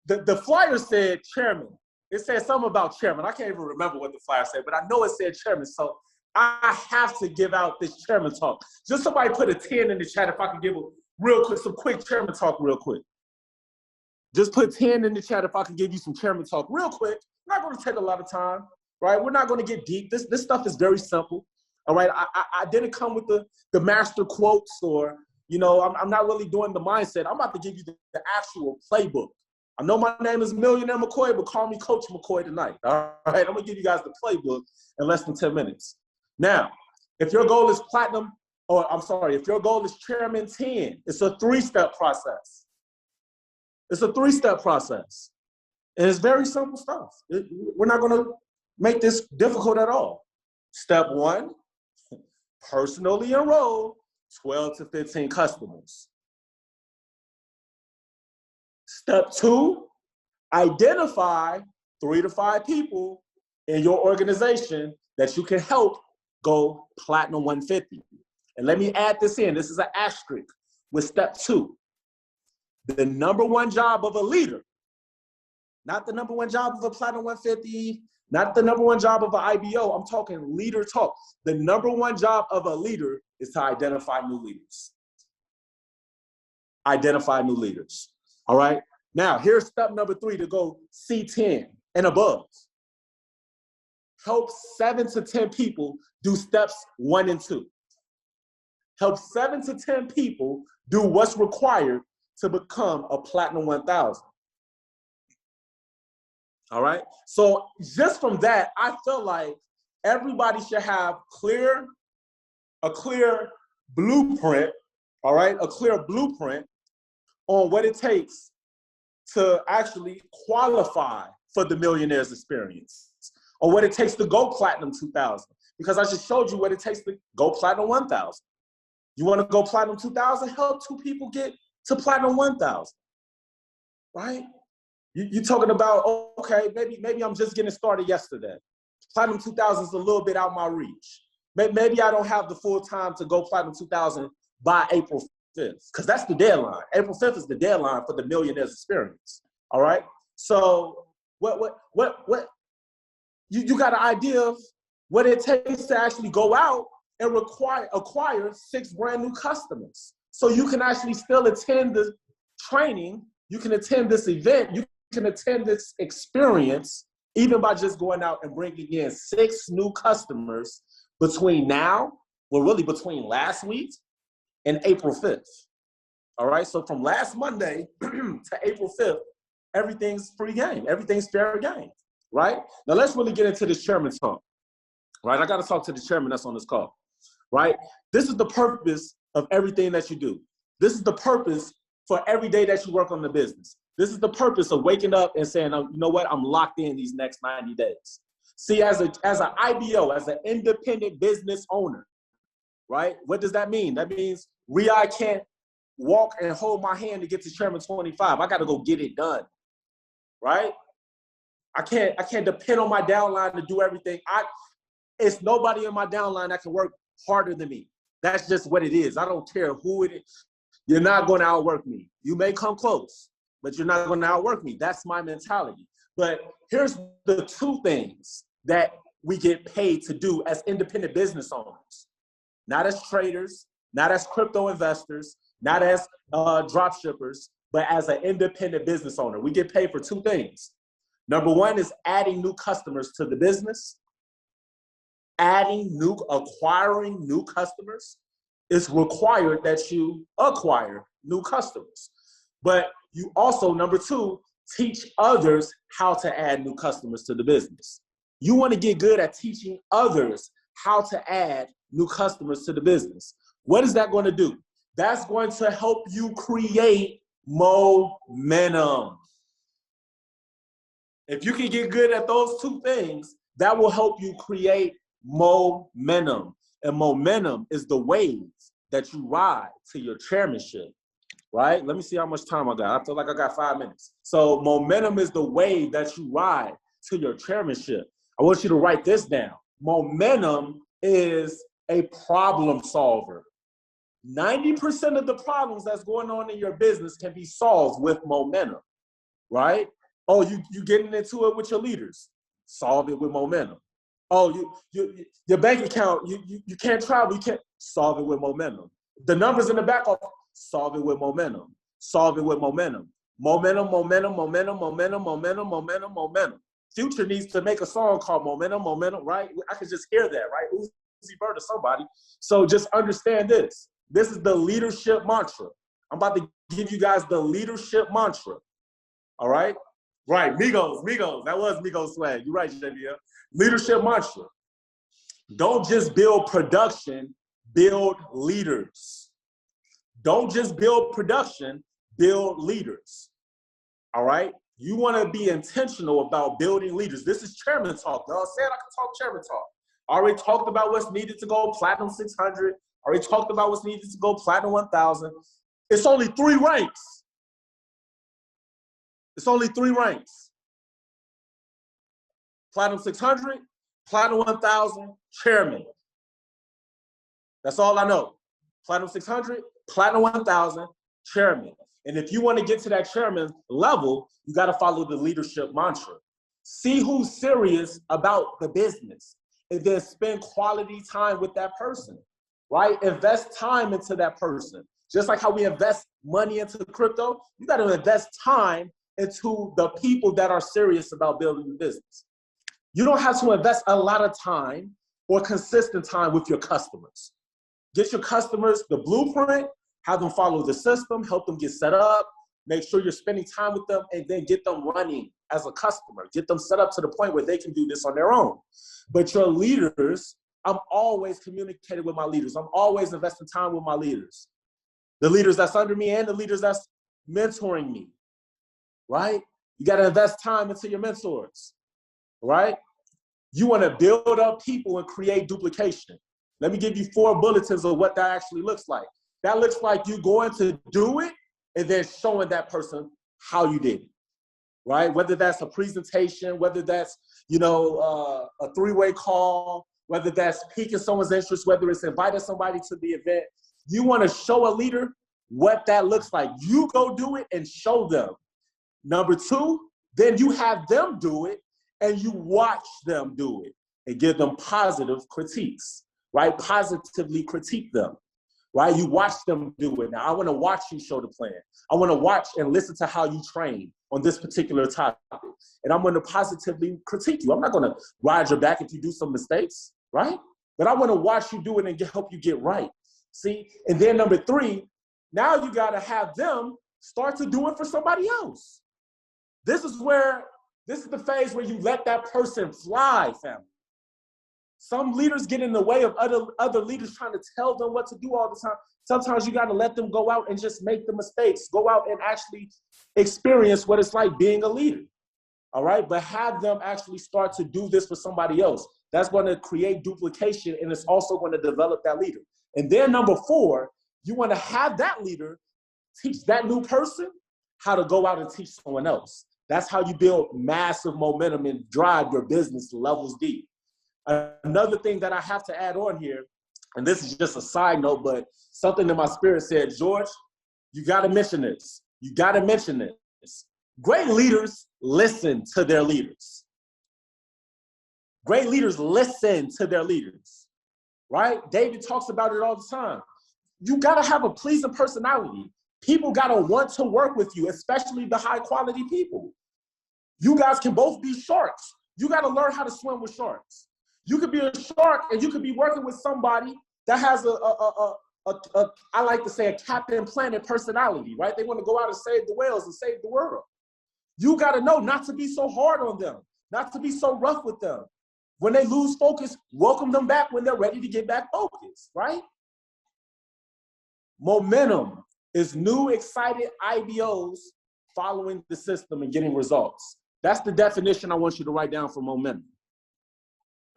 the flyer said chairman. It said something about chairman. I can't even remember what the flyer said, but I know it said chairman. So I have to give out this chairman talk. Just somebody put a 10 in the chat if I can give a real quick, some quick chairman talk real quick. Just put 10 in the chat if I can give you some chairman talk real quick. Not going to take a lot of time, right? We're not going to get deep. This stuff is very simple, all right? I didn't come with the master quotes or, you know, I'm not really doing the mindset. I'm about to give you the actual playbook. I know my name is Millionaire McCoy, but call me Coach McCoy tonight, all right? I'm going to give you guys the playbook in less than 10 minutes. Now, if your goal is Platinum, or I'm sorry, if your goal is Chairman 10, it's a 3-step process. It's a 3-step process. And it's very simple stuff. We're not going to make this difficult at all. Step 1, personally enroll 12 to 15 customers. Step 2, identify 3 to 5 people in your organization that you can help go Platinum 150. And let me add this in. This is an asterisk with step 2. The number 1 job of a leader, not the number 1 job of a Platinum 150, not the number 1 job of an IBO. I'm talking leader talk. The number 1 job of a leader is to identify new leaders. Identify new leaders. All right? Now, here's step number 3 to go C10 and above. Help 7 to 10 people do steps 1 and 2. Help 7 to 10 people do what's required to become a Platinum 1000. All right? So just from that, I feel like everybody should have a clear blueprint, all right? A clear blueprint on what it takes to actually qualify for the Millionaire's Experience, or what it takes to go Platinum 2000. Because I just showed you what it takes to go Platinum 1000. You want to go Platinum 2000? Help 2 people get to Platinum 1000, right? You're talking about, okay, maybe I'm just getting started yesterday. Platinum 2000 is a little bit out my reach. Maybe I don't have the full time to go Platinum 2000 by April 5th, because that's the deadline. April 5th is the deadline for the Millionaire's Experience, all right? So what you got an idea of what it takes to actually go out and acquire 6 brand new customers. So you can actually still attend the training, you can attend this event, you can attend this experience, even by just going out and bringing in 6 new customers between now, well, really between last week and April 5th. All right, so from last Monday to April 5th, everything's free game, everything's fair game, right? Now let's really get into this chairman talk, right? I got to talk to the chairman that's on this call, right? This is the purpose of everything that you do. This is the purpose for every day that you work on the business. This is the purpose of waking up and saying, oh, you know what, I'm locked in these next 90 days. See, as an IBO, as an independent business owner, right? What does that mean? That means I can't walk and hold my hand to get to Chairman 25. I got to go get it done, right? I can't depend on my downline to do everything. It's nobody in my downline that can work harder than me. That's just what it is. I don't care who it is. You're not going to outwork me. You may come close, but you're not going to outwork me. That's my mentality. But here's the 2 things that we get paid to do as independent business owners. Not as traders, not as crypto investors, not as drop shippers, but as an independent business owner. We get paid for 2 things. Number 1 is adding new customers to the business. Acquiring new customers. It's required that you acquire new customers. But you also, number 2, teach others how to add new customers to the business. You want to get good at teaching others how to add new customers to the business. What is that going to do? That's going to help you create momentum. If you can get good at those 2 things, that will help you create momentum. And momentum is the wave that you ride to your chairmanship, right? Let me see how much time I got. I feel like I got 5 minutes. So momentum is the wave that you ride to your chairmanship. I want you to write this down. Momentum is a problem solver. 90% of the problems that's going on in your business can be solved with momentum, right? Oh, you getting into it with your leaders. Solve it with momentum. Oh, your bank account, you can't travel, you can't. Solve it with momentum. The numbers in the back office, solve it with momentum. Solve it with momentum. Momentum, momentum, momentum, momentum, momentum, momentum, momentum. Future needs to make a song called Momentum, Momentum, right? I could just hear that, right? Uzi Vert or somebody. So just understand this. This is the leadership mantra. I'm about to give you guys the leadership mantra. All right? Right, Migos. That was Migos swag. You're right, JBL. Leadership mantra. Don't just build production, build leaders. Don't just build production, build leaders. All right? You want to be intentional about building leaders. This is chairman talk. Y'all said I can talk chairman talk. I already talked about what's needed to go platinum 600. I already talked about what's needed to go platinum 1000. It's only 3 ranks. It's only 3 ranks. Platinum 600, platinum 1000, chairman. That's all I know. Platinum 600, platinum 1000, chairman. And if you want to get to that chairman level, you got to follow the leadership mantra. See who's serious about the business and then spend quality time with that person, right? Invest time into that person. Just like how we invest money into crypto, you got to invest time into the people that are serious about building the business. You don't have to invest a lot of time or consistent time with your customers. Get your customers the blueprint, have them follow the system, help them get set up, make sure you're spending time with them, and then get them running as a customer. Get them set up to the point where they can do this on their own. But your leaders, I'm always communicating with my leaders. I'm always investing time with my leaders. The leaders that's under me and the leaders that's mentoring me, right? You got to invest time into your mentors, right? You want to build up people and create duplication. Let me give you 4 bulletins of what that actually looks like. That looks like you going to do it and then showing that person how you did it, right? Whether that's a presentation, whether that's, a 3-way call, whether that's piquing someone's interest, whether it's inviting somebody to the event. You want to show a leader what that looks like. You go do it and show them. Number 2, then you have them do it and you watch them do it and give them positive critiques, right? Positively critique them, right? You watch them do it. Now, I want to watch you show the plan. I want to watch and listen to how you train on this particular topic. And I'm going to positively critique you. I'm not going to ride your back if you do some mistakes, right? But I want to watch you do it and help you get right. See? And then number 3, now you got to have them start to do it for somebody else. This is the phase where you let that person fly, family. Some leaders get in the way of other leaders trying to tell them what to do all the time. Sometimes you got to let them go out and just make the mistakes, go out and actually experience what it's like being a leader. All right, but have them actually start to do this for somebody else. That's going to create duplication, and it's also going to develop that leader. And then number 4, you want to have that leader teach that new person how to go out and teach someone else. That's how you build massive momentum and drive your business to levels deep. Another thing that I have to add on here, and this is just a side note, but something in my spirit said, George, you got to mention this. You got to mention this. Great leaders listen to their leaders. Great leaders listen to their leaders, right? David talks about it all the time. You got to have a pleasing personality. People got to want to work with you, especially the high quality people. You guys can both be sharks. You got to learn how to swim with sharks. You could be a shark and you could be working with somebody that has I like to say, a Captain Planet personality, right? They want to go out and save the whales and save the world. You got to know not to be so hard on them, not to be so rough with them. When they lose focus, welcome them back when they're ready to get back focused, right? Momentum is new, excited IBOs following the system and getting results. That's the definition I want you to write down for momentum.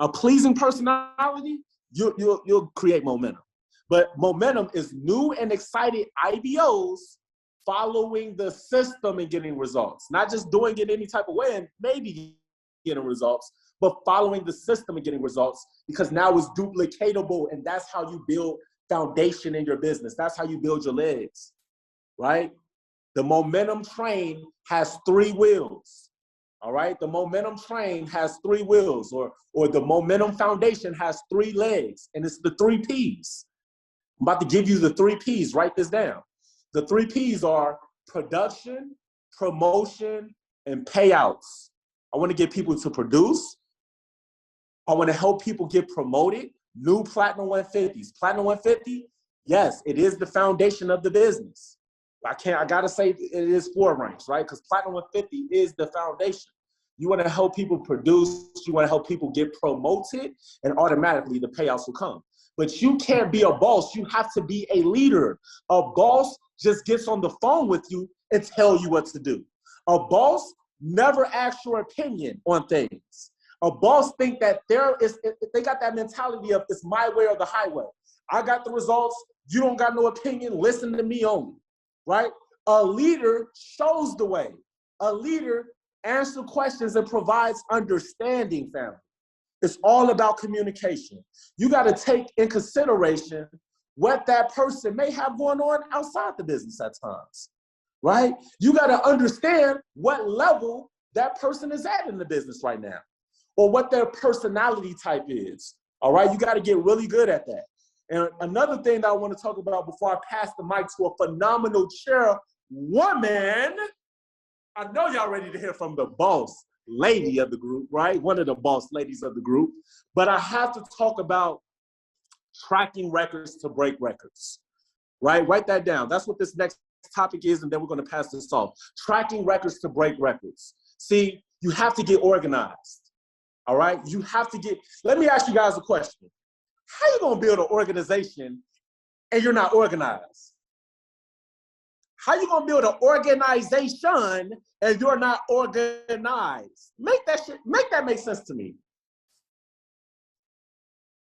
A pleasing personality, you'll create momentum. But momentum is new and excited IBOs following the system and getting results. Not just doing it any type of way and maybe getting results, but following the system and getting results, because now it's duplicatable, and that's how you build foundation in your business. That's how you build your legs, right? The momentum train has 3 wheels. All right, the momentum train has 3 wheels, or the momentum foundation has 3 legs, and it's the 3 P's. I'm about to give you the 3 P's. Write this down. The 3 P's are production, promotion, and payouts. I want to get people to produce. I want to help people get promoted. New Platinum 150s. Platinum 150, yes, it is the foundation of the business. I gotta say it is 4 ranks, right? Because Platinum 150 is the foundation. You want to help people produce, you want to help people get promoted, and automatically the payouts will come. But you can't be a boss, you have to be a leader. A boss just gets on the phone with you and tell you what to do. A boss never asks your opinion on things. A boss think that they got that mentality of it's my way or the highway. I got the results, you don't got no opinion, listen to me only. Right? A leader shows the way. A leader answers questions and provides understanding, family. It's all about communication. You got to take in consideration what that person may have going on outside the business at times, right? You got to understand what level that person is at in the business right now, or what their personality type is, all right? You got to get really good at that. And another thing that I want to talk about before I pass the mic to a phenomenal chairwoman, I know y'all ready to hear from the boss lady of the group, right? One of the boss ladies of the group. But I have to talk about tracking records to break records, right? Write that down. That's what this next topic is, and then we're going to pass this off. Tracking records to break records. See, you have to get organized, all right? You have to get, let me ask you guys a question. How you gonna build an organization and you're not organized? How you gonna build an organization and you're not organized? Make that make sense to me.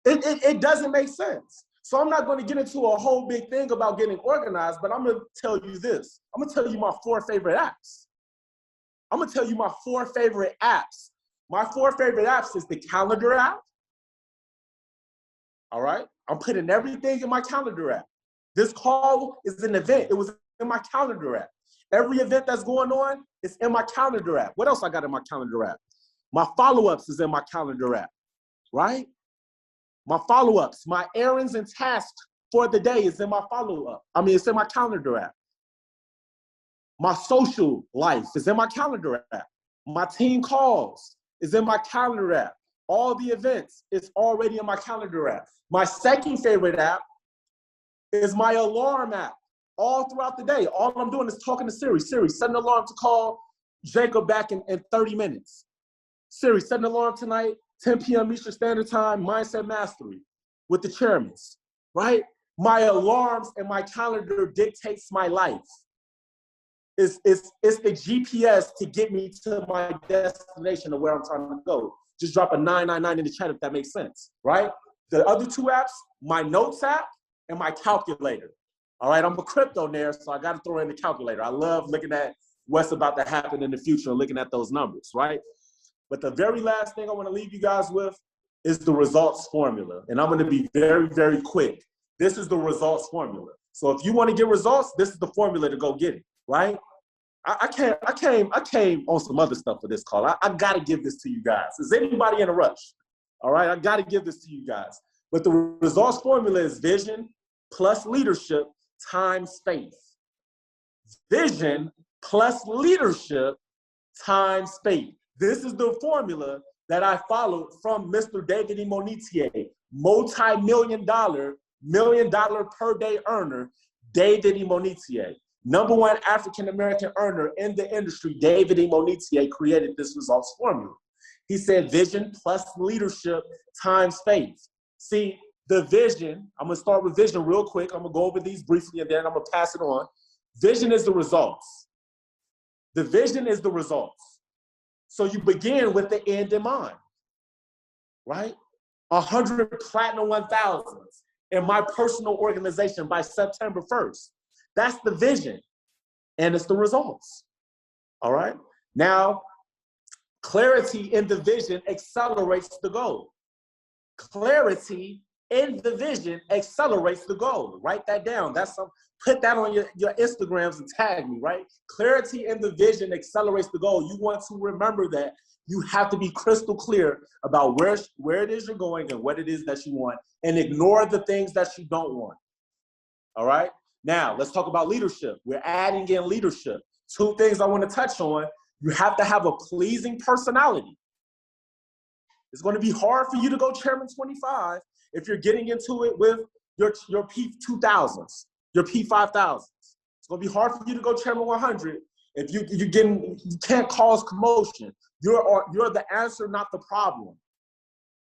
It doesn't make sense. So I'm not gonna get into a whole big thing about getting organized, but I'm gonna tell you this. I'm gonna tell you my 4 favorite apps. I'm gonna tell you my 4 favorite apps. My 4 favorite apps is the calendar app. All right, I'm putting everything in my calendar app. This call is an event. It was in my calendar app. Every event that's going on is in my calendar app. What else I got in my calendar app? My follow-ups is in my calendar app, right? My follow-ups, my errands and tasks for the day is in my follow-up. It's in my calendar app. My social life is in my calendar app. My team calls is in my calendar app. All the events is already in my calendar app. My second favorite app is my alarm app. All throughout the day, all I'm doing is talking to Siri. Siri, set an alarm to call Jacob back in 30 minutes. Siri, set an alarm tonight, 10 p.m. Eastern Standard Time, Mindset Mastery with the chairmen, right? My alarms and my calendar dictates my life. It's the GPS to get me to my destination of where I'm trying to go. Just drop a 999 in the chat if that makes sense, right? The other two apps, my notes app and my calculator. All right, I'm a crypto nerd, so I got to throw in the calculator. I love looking at what's about to happen in the future and looking at those numbers, right? But the very last thing I want to leave you guys with is the results formula. And I'm going to be very, very quick. This is the results formula. So if you want to get results, this is the formula to go get it, right? I came on some other stuff for this call. I got to give this to you guys. Is anybody in a rush? All right, I got to give this to you guys. But the results formula is vision plus leadership times faith. Vision plus leadership times faith. This is the formula that I followed from Mr. David Imonitie, multi-million dollar per day earner, David Imonitie. #1 African-American earner in the industry, David Imonitie, created this results formula. He said vision plus leadership times faith. See, the vision, I'm going to start with vision real quick. I'm going to go over these briefly and then I'm going to pass it on. Vision is the results. The vision is the results. So you begin with the end in mind, right? 100 Platinum 1000s in my personal organization by September 1st. That's the vision, and it's the results, all right? Now, clarity in the vision accelerates the goal. Clarity in the vision accelerates the goal. Write that down. Put that on your Instagrams and tag me, right? Clarity in the vision accelerates the goal. You want to remember that. You have to be crystal clear about where it is you're going and what it is that you want, and ignore the things that you don't want, all right? Now, let's talk about leadership. We're adding in leadership. 2 things I want to touch on. You have to have a pleasing personality. It's going to be hard for you to go Chairman 25 if you're getting into it with your P2000s, your P5000s. It's going to be hard for you to go Chairman 100 if you can't cause commotion. You're the answer, not the problem.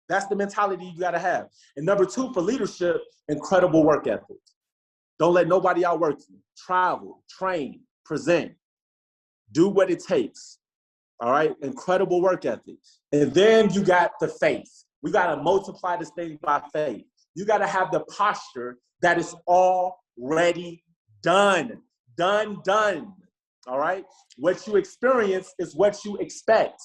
That's the mentality you got to have. And #2 for leadership, incredible work ethic. Don't let nobody outwork you. Travel, train, present. Do what it takes. All right? Incredible work ethic. And then you got the faith. We got to multiply this thing by faith. You got to have the posture that is already done. Done. All right? What you experience is what you expect.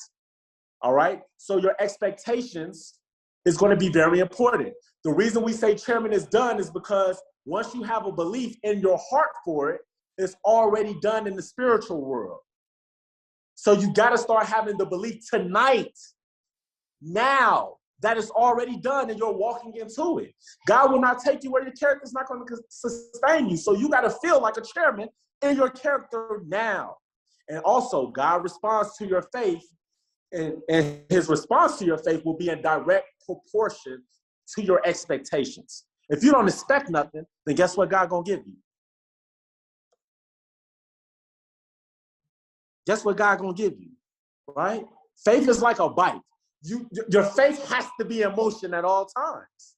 All right? So your expectations is going to be very important. The reason we say chairman is done is because once you have a belief in your heart for it, it's already done in the spiritual world. So you got to start having the belief tonight, now, that it's already done and you're walking into it. God will not take you where your character's not going to sustain you. So you got to feel like a chairman in your character now. And also, God responds to your faith, and his response to your faith will be in direct proportion to your expectations. If you don't expect nothing, then guess what God gonna give you? Guess what God gonna give you, right? Faith is like a bike. Your faith has to be in motion at all times.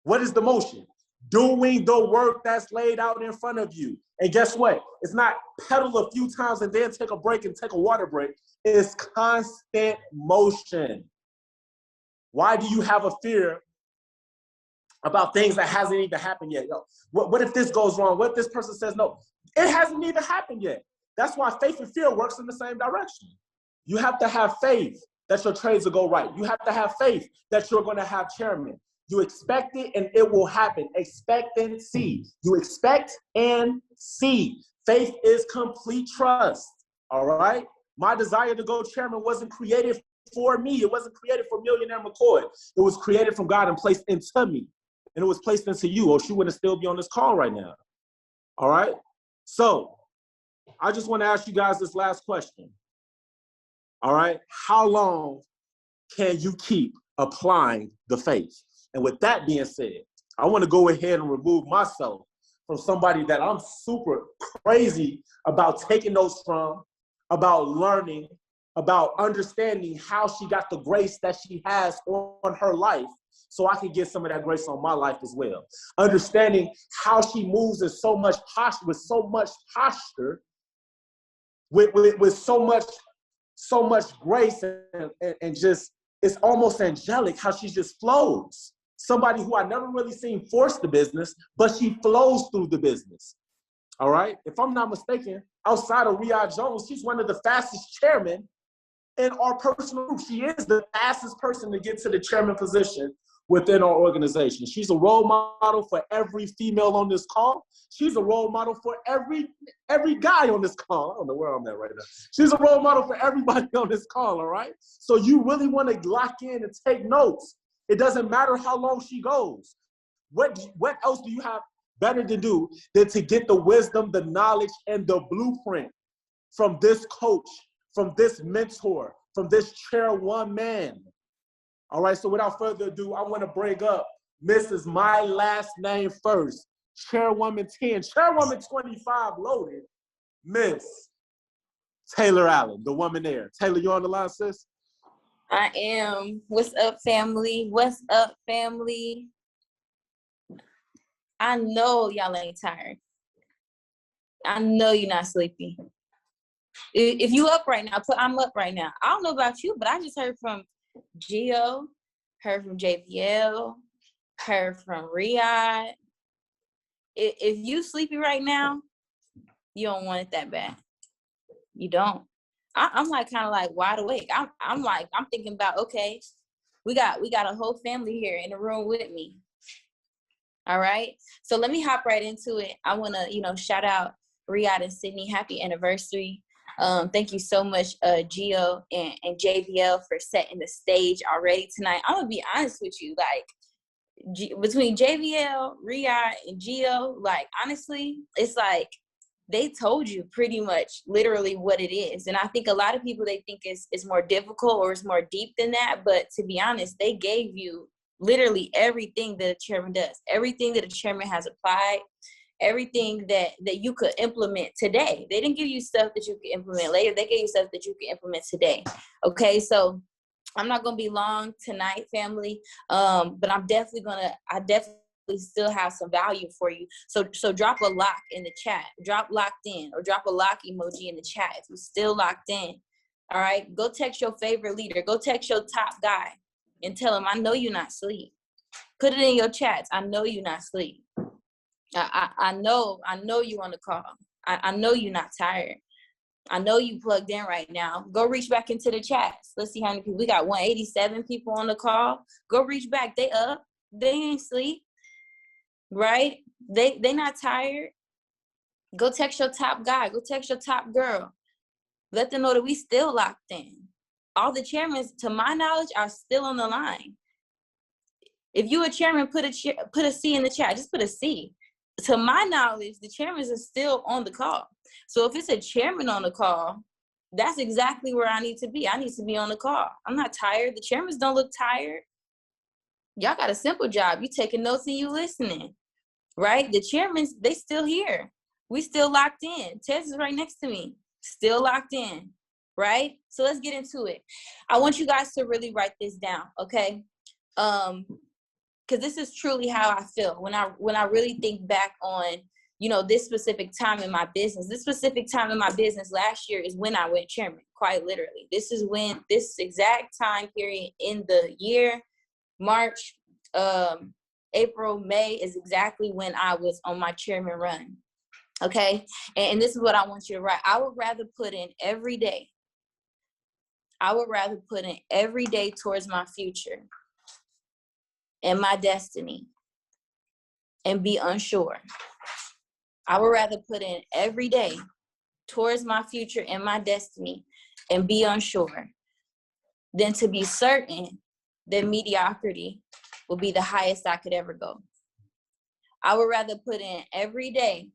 What is the motion? Doing the work that's laid out in front of you. And guess what? It's not pedal a few times and then take a break and take a water break. It's constant motion. Why do you have a fear about things that hasn't even happened yet? Yo, what if this goes wrong? What if this person says no? It hasn't even happened yet. That's why faith and fear works in the same direction. You have to have faith that your trades will go right. You have to have faith that you're going to have chairman. You expect it and it will happen. Expect and see. You expect and see. Faith is complete trust. All right? My desire to go chairman wasn't created for me. It wasn't created for Millionaire McCoy. It was created from God and placed into me. And it was placed into you, or she wouldn't still be on this call right now. All right? So I just want to ask you guys this last question. All right? How long can you keep applying the faith? And with that being said, I want to go ahead and remove myself from somebody that I'm super crazy about taking notes from, about learning, about understanding how she got the grace that she has on her life, so I can get some of that grace on my life as well. Understanding how she moves in so much posture, with so much posture, with so much grace, and just, it's almost angelic how she just flows. Somebody who I never really seen force the business, but she flows through the business. All right? If I'm not mistaken, outside of Riyadh Jones, she's one of the fastest chairmen in our personal group. She is the fastest person to get to the chairman position within our organization. She's a role model for every female on this call. She's a role model for every guy on this call. I don't know where I'm at right now. She's a role model for everybody on this call, all right? So you really want to lock in and take notes. It doesn't matter how long she goes. What else do you have better to do than to get the wisdom, the knowledge, and the blueprint from this coach, from this mentor, from this chairwoman? All right, so without further ado, I want to bring up Mrs. My Last Name First, Chairwoman 10, Chairwoman 25 loaded, Miss Taylor Allen, the woman there. Taylor, you on the line, sis? I am. What's up, family? What's up, family? I know y'all ain't tired. I know you're not sleepy. If you up right now, put I'm up right now. I don't know about you, but I just heard from Gio, heard from JPL, heard from Riyadh. If you sleepy right now, you don't want it that bad. You don't. I'm like kind of like wide awake. I'm thinking about, okay, we got a whole family here in the room with me. All right. So let me hop right into it. I want to, shout out Riyadh and Sydney. Happy anniversary. Thank you so much, Gio and JVL, for setting the stage already tonight. I'm gonna be honest with you, like between JVL, Riyadh, and Gio, like honestly, it's like they told you pretty much literally what it is. And I think a lot of people, they think it's more difficult or it's more deep than that. But to be honest, they gave you literally everything that a chairman does, everything that a chairman has applied, everything that you could implement today. They didn't give you stuff that you could implement later. They gave you stuff that you could implement today. Okay, so I'm not gonna be long tonight, family. But I definitely still have some value for you. So drop a lock in the chat. Drop locked in, or drop a lock emoji in the chat if you're still locked in. All right, go text your favorite leader. Go text your top guy and tell him, I know you're not asleep. Put it in your chats. I know you're not asleep. I know you on the call. I know you're not tired. I know you plugged in right now. Go reach back into the chats. Let's see how many people. We got 187 people on the call. Go reach back. They up. They ain't sleep. Right? They not tired. Go text your top guy. Go text your top girl. Let them know that we still locked in. All the chairmen, to my knowledge, are still on the line. If you a chairman, put a C in the chat. Just put a C. To my knowledge, the chairmen are still on the call. So if it's a chairman on the call, that's exactly where I need to be. I need to be on the call. I'm not tired. The chairmen don't look tired. Y'all got a simple job. You taking notes and you listening, right? The chairmen, they still here. We still locked in. Tess is right next to me. Still locked in, right? So let's get into it. I want you guys to really write this down, okay? Because this is truly how I feel when I really think back on, this specific time in my business. This specific time in my business last year is when I went chairman, quite literally. This exact time period in the year, March, April, May, is exactly when I was on my chairman run. Okay? And this is what I want you to write. I would rather put in every day. I would rather put in every day towards my future and my destiny and be unsure. I would rather put in every day towards my future and my destiny and be unsure than to be certain that mediocrity will be the highest I could ever go. I would rather put in every day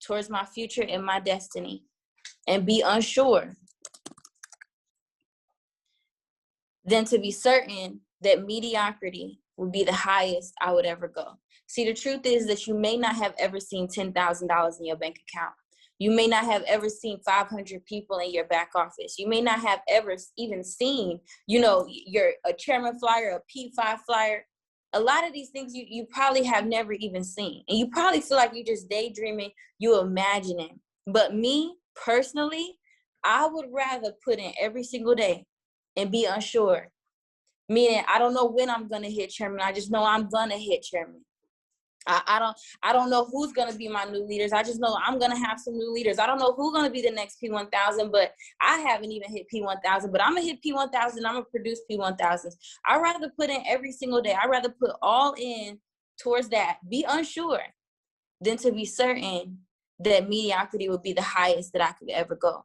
towards my future and my destiny and be unsure than to be certain that mediocrity would be the highest I would ever go. See, the truth is that you may not have ever seen $10,000 in your bank account. You may not have ever seen 500 people in your back office. You may not have ever even seen, you're a chairman flyer, a P5 flyer. A lot of these things you probably have never even seen. And you probably feel like you're just daydreaming, you're imagining. But me, personally, I would rather put in every single day and be unsure. Meaning, I don't know when I'm going to hit chairman. I just know I'm going to hit chairman. I don't know who's going to be my new leaders. I just know I'm going to have some new leaders. I don't know who's going to be the next P1000, but I haven't even hit P1000, but I'm going to hit P1000. I'm going to produce P1000s. I'd rather put in every single day. I'd rather put all in towards that, be unsure, than to be certain that mediocrity would be the highest that I could ever go.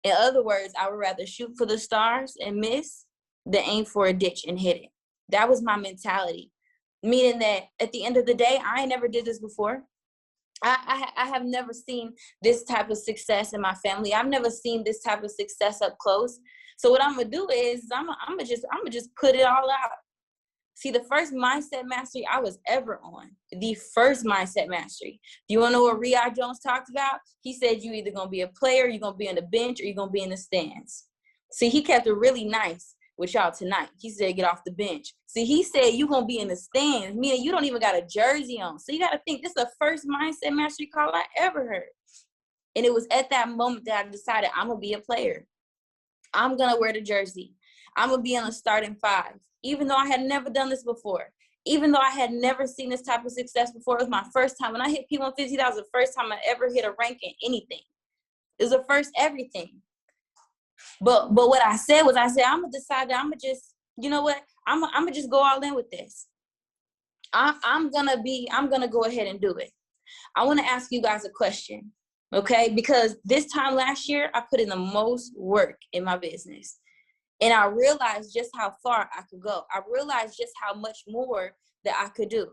In other words, I would rather shoot for the stars and miss than aim for a ditch and hit it. That was my mentality. Meaning that at the end of the day, I never did this before. I have never seen this type of success in my family. I've never seen this type of success up close. So what I'm gonna do is I'm gonna just put it all out. See, the first mindset mastery I was ever on, the first mindset mastery. Do you wanna know what Riyad Jones talked about? He said you either gonna be a player, you're gonna be on the bench, or you're gonna be in the stands. See, he kept it really nice with y'all tonight. He said get off the bench. See, he said you're going to be in the stands, meaning you don't even got a jersey on. So you got to think, this is the first mindset mastery call I ever heard. And it was at that moment that I decided I'm going to be a player. I'm going to wear the jersey. I'm going to be in a starting five. Even though I had never done this before. Even though I had never seen this type of success before. It was my first time. When I hit P150, that was the first time I ever hit a rank in anything. It was the first everything. But what I said was, I'm gonna decide that I'm gonna just, you know what? I'm gonna just go all in with this. I'm gonna go ahead and do it. I want to ask you guys a question, okay? Because this time last year, I put in the most work in my business, and I realized just how far I could go. I realized just how much more that I could do.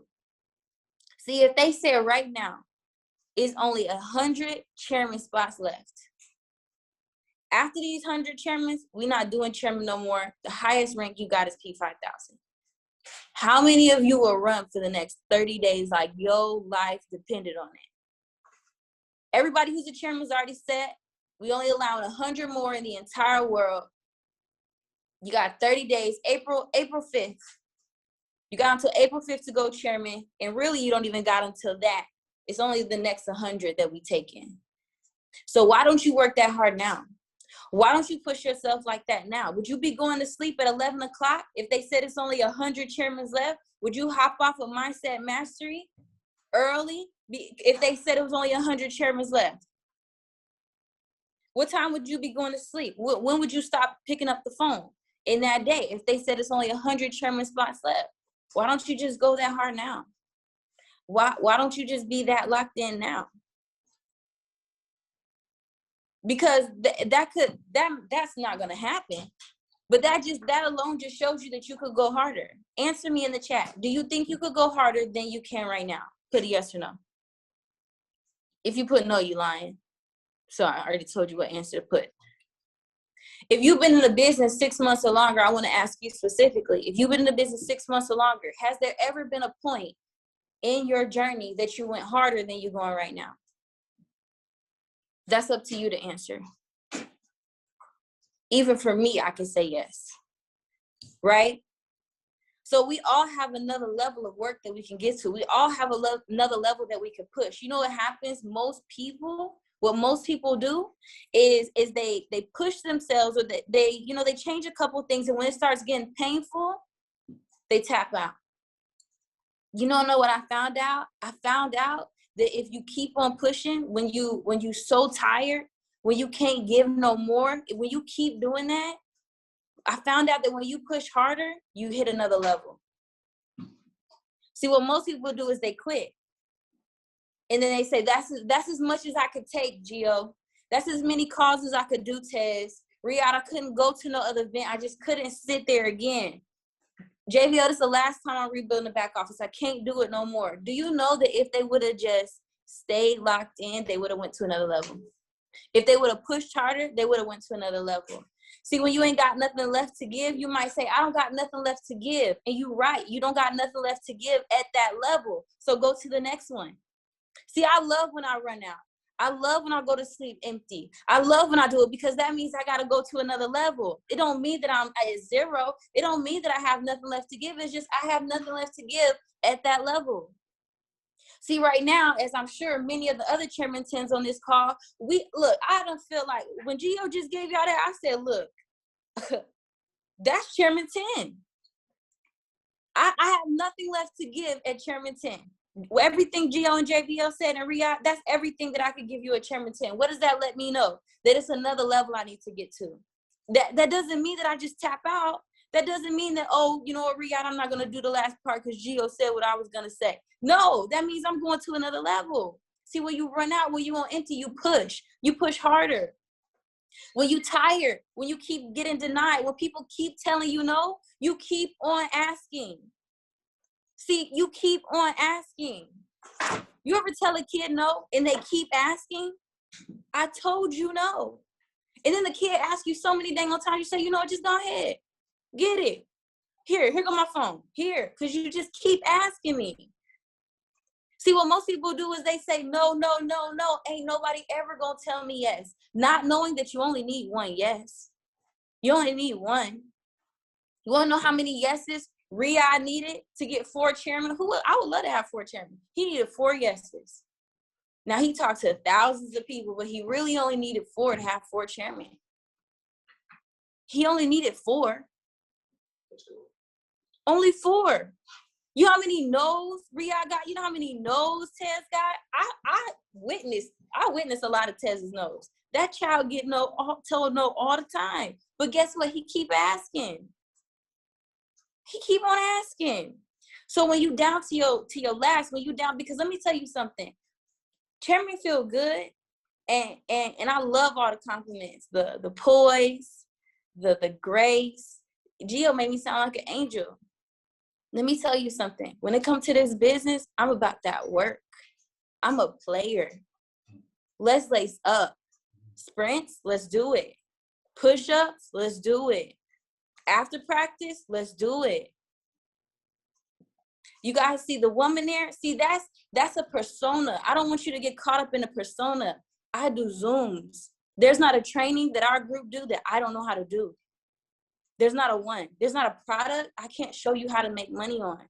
See, if they say right now, is only 100 chairman spots left. After these 100 chairmen, we're not doing chairman no more. The highest rank you got is P5000. How many of you will run for the next 30 days like your life depended on it? Everybody who's a chairman is already set. We only allowing 100 more in the entire world. You got 30 days, April 5th. You got until April 5th to go chairman. And really, you don't even got until that. It's only the next 100 that we take in. So why don't you work that hard now? Why don't you push yourself like that now? Would you be going to sleep at 11 o'clock if they said it's only 100 chairmen left? Would you hop off of Mindset Mastery early if they said it was only 100 chairmen left? What time would you be going to sleep? When would you stop picking up the phone in that day if they said it's only 100 chairman spots left? Why don't you just go that hard now? Why don't you just be that locked in now? Because that's not going to happen. But that alone just shows you that you could go harder. Answer me in the chat. Do you think you could go harder than you can right now? Put a yes or no. If you put no, you lying. So I already told you what answer to put. If you've been in the business 6 months or longer, I want to ask you specifically, if you've been in the business 6 months or longer, has there ever been a point in your journey that you went harder than you're going right now? That's up to you to answer. Even for me, I can say yes, right? So we all have another level of work that we can get to. We all have another level that we can push. You know what happens? What most people do is they push themselves, or they change a couple things, and when it starts getting painful, they tap out. You know what I found out? I found out that if you keep on pushing, when you so tired, when you can't give no more, when you keep doing that, I found out that when you push harder, you hit another level. See, what most people do is they quit. And then they say, that's as much as I could take, Gio. That's as many calls as I could do, Tez. Riyadh, I couldn't go to no other event. I just couldn't sit there again. JVL, this is the last time I'm rebuilding the back office. I can't do it no more. Do you know that if they would have just stayed locked in, they would have went to another level? If they would have pushed harder, they would have went to another level. See, when you ain't got nothing left to give, you might say, I don't got nothing left to give. And you're right. You don't got nothing left to give at that level. So go to the next one. See, I love when I run out. I love when I go to sleep empty. I love when I do it because that means I got to go to another level. It don't mean that I'm at zero. It don't mean that I have nothing left to give. It's just I have nothing left to give at that level. See, right now, as I'm sure many of the other Chairman 10s on this call, I don't feel like when Gio just gave y'all that, I said, look, that's Chairman 10. I have nothing left to give at Chairman 10. Everything Gio and JVL said in Riyadh, that's everything that I could give you at Chairman 10. What does that let me know? That it's another level I need to get to. That doesn't mean that I just tap out. That doesn't mean that, oh, you know what, Riyadh, I'm not going to do the last part because Gio said what I was going to say. No, that means I'm going to another level. See, when you run out, when you on empty, you push harder. When you tired, when you keep getting denied, when people keep telling you no, you keep on asking. See, you keep on asking. You ever tell a kid no and they keep asking? I told you no. And then the kid asks you so many dang on times, you say, you know what, just go ahead. Get it. Here go my phone. Here, because you just keep asking me. See, what most people do is they say, no. Ain't nobody ever going to tell me yes. Not knowing that you only need one yes. You only need one. You want to know how many yeses Riyadh needed to get 4 chairmen? I would love to have 4 chairmen. He needed 4 yeses. Now, he talked to thousands of people, but he really only needed 4 to have 4 chairmen. He only needed 4. Only 4. You know how many no's Riyadh got? You know how many no's Tez got? I witnessed a lot of Tez's no's. That child get told no all the time. But guess what? He keep asking. He keep on asking. So when you down to your last, when you down, because let me tell you something. Chairman feel good, and I love all the compliments, the poise, the grace. Gio made me sound like an angel. Let me tell you something. When it comes to this business, I'm about that work. I'm a player. Let's lace up. Sprints, let's do it. Push-ups, let's do it. After practice, let's do it. You guys see the woman there? See, that's a persona. I don't want you to get caught up in a persona. I do Zooms. There's not a training that our group do that I don't know how to do. There's not a one. There's not a product I can't show you how to make money on.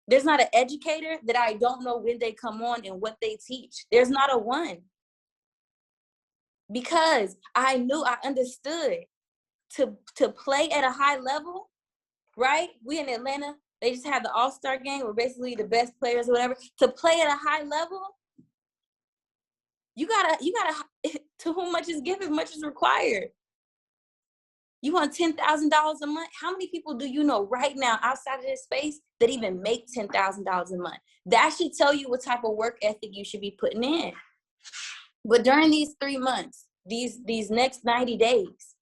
There's not an educator that I don't know when they come on and what they teach. There's not a one. Because I understood to play at a high level, right? We in Atlanta, they just had the all-star game where basically the best players or whatever. To play at a high level, you gotta, to whom much is given, much is required. You want $10,000 a month? How many people do you know right now outside of this space that even make $10,000 a month? That should tell you what type of work ethic you should be putting in. But during these 3 months, these next 90 days,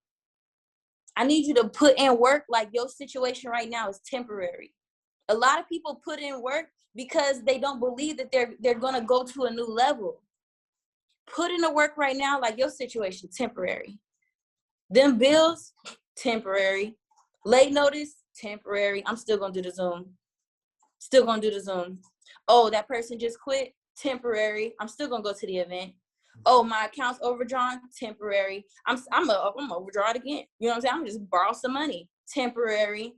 I need you to put in work like your situation right now is temporary. A lot of people put in work because they don't believe that they're going to go to a new level. Put in the work right now like your situation temporary. Them bills, temporary. Late notice, temporary. I'm still going to do the Zoom. Still going to do the Zoom. Oh, that person just quit, temporary. I'm still going to go to the event. Oh, my account's overdrawn, temporary. I'm overdraw it again. You know what I'm saying? I'm just borrow some money, temporary.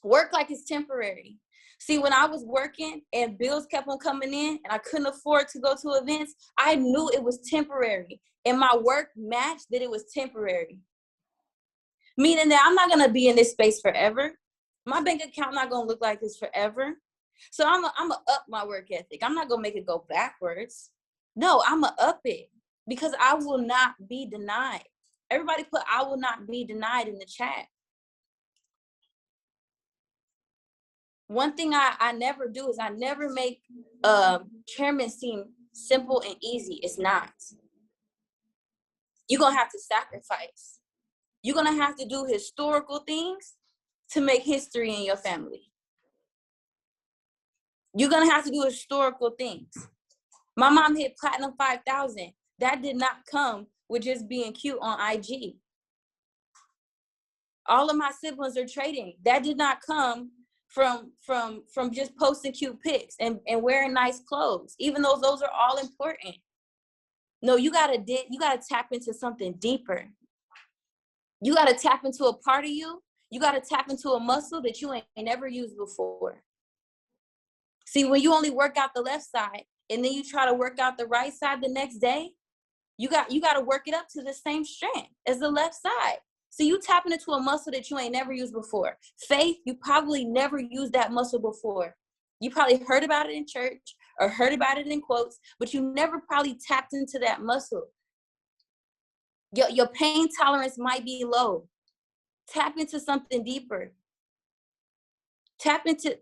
Work like it's temporary. See, when I was working and bills kept on coming in and I couldn't afford to go to events, I knew it was temporary. And my work matched that it was temporary. Meaning that I'm not going to be in this space forever. My bank account not going to look like this forever. So I'm going to up my work ethic. I'm not going to make it go backwards. No, I'm going to up it because I will not be denied. Everybody put I will not be denied in the chat. One thing I never do is I never make chairman seem simple and easy. It's not. You're going to have to sacrifice. You're going to have to do historical things to make history in your family. You're going to have to do historical things. My mom hit platinum 5,000. That did not come with just being cute on IG. All of my siblings are trading. That did not come from just posting cute pics and wearing nice clothes, even though those are all important. No, you gotta tap into something deeper. You gotta tap into a part of you. You gotta tap into a muscle that you ain't never used before. See, when you only work out the left side and then you try to work out the right side the next day, you got to work it up to the same strength as the left side. So you tapping into a muscle that you ain't never used before. Faith, you probably never used that muscle before. You probably heard about it in church or heard about it in quotes, but you never probably tapped into that muscle. Your pain tolerance might be low. Tap into something deeper. Tap into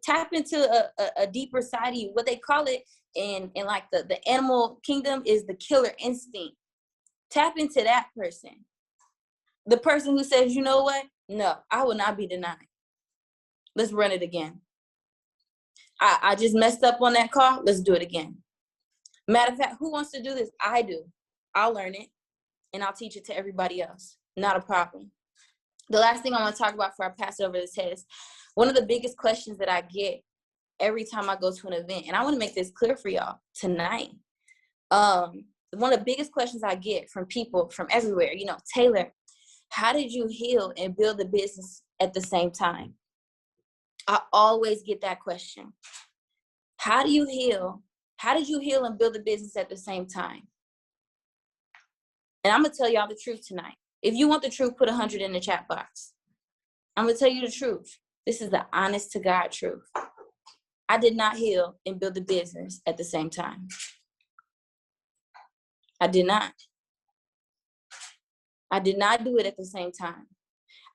a deeper side of you. What they call it in like the animal kingdom is the killer instinct. Tap into that person. The person who says, you know what? No, I will not be denied. Let's run it again. I just messed up on that call. Let's do it again. Matter of fact, who wants to do this? I do. I'll learn it and I'll teach it to everybody else. Not a problem. The last thing I want to talk about before I pass over the test, one of the biggest questions that I get every time I go to an event, and I want to make this clear for y'all tonight. One of the biggest questions I get from people from everywhere, Taylor, how did you heal and build a business at the same time? I always get that question. How do you heal? How did you heal and build a business at the same time? And I'm going to tell y'all the truth tonight. If you want the truth, put 100 in the chat box. I'm going to tell you the truth. This is the honest to God truth. I did not heal and build a business at the same time. I did not. I did not do it at the same time.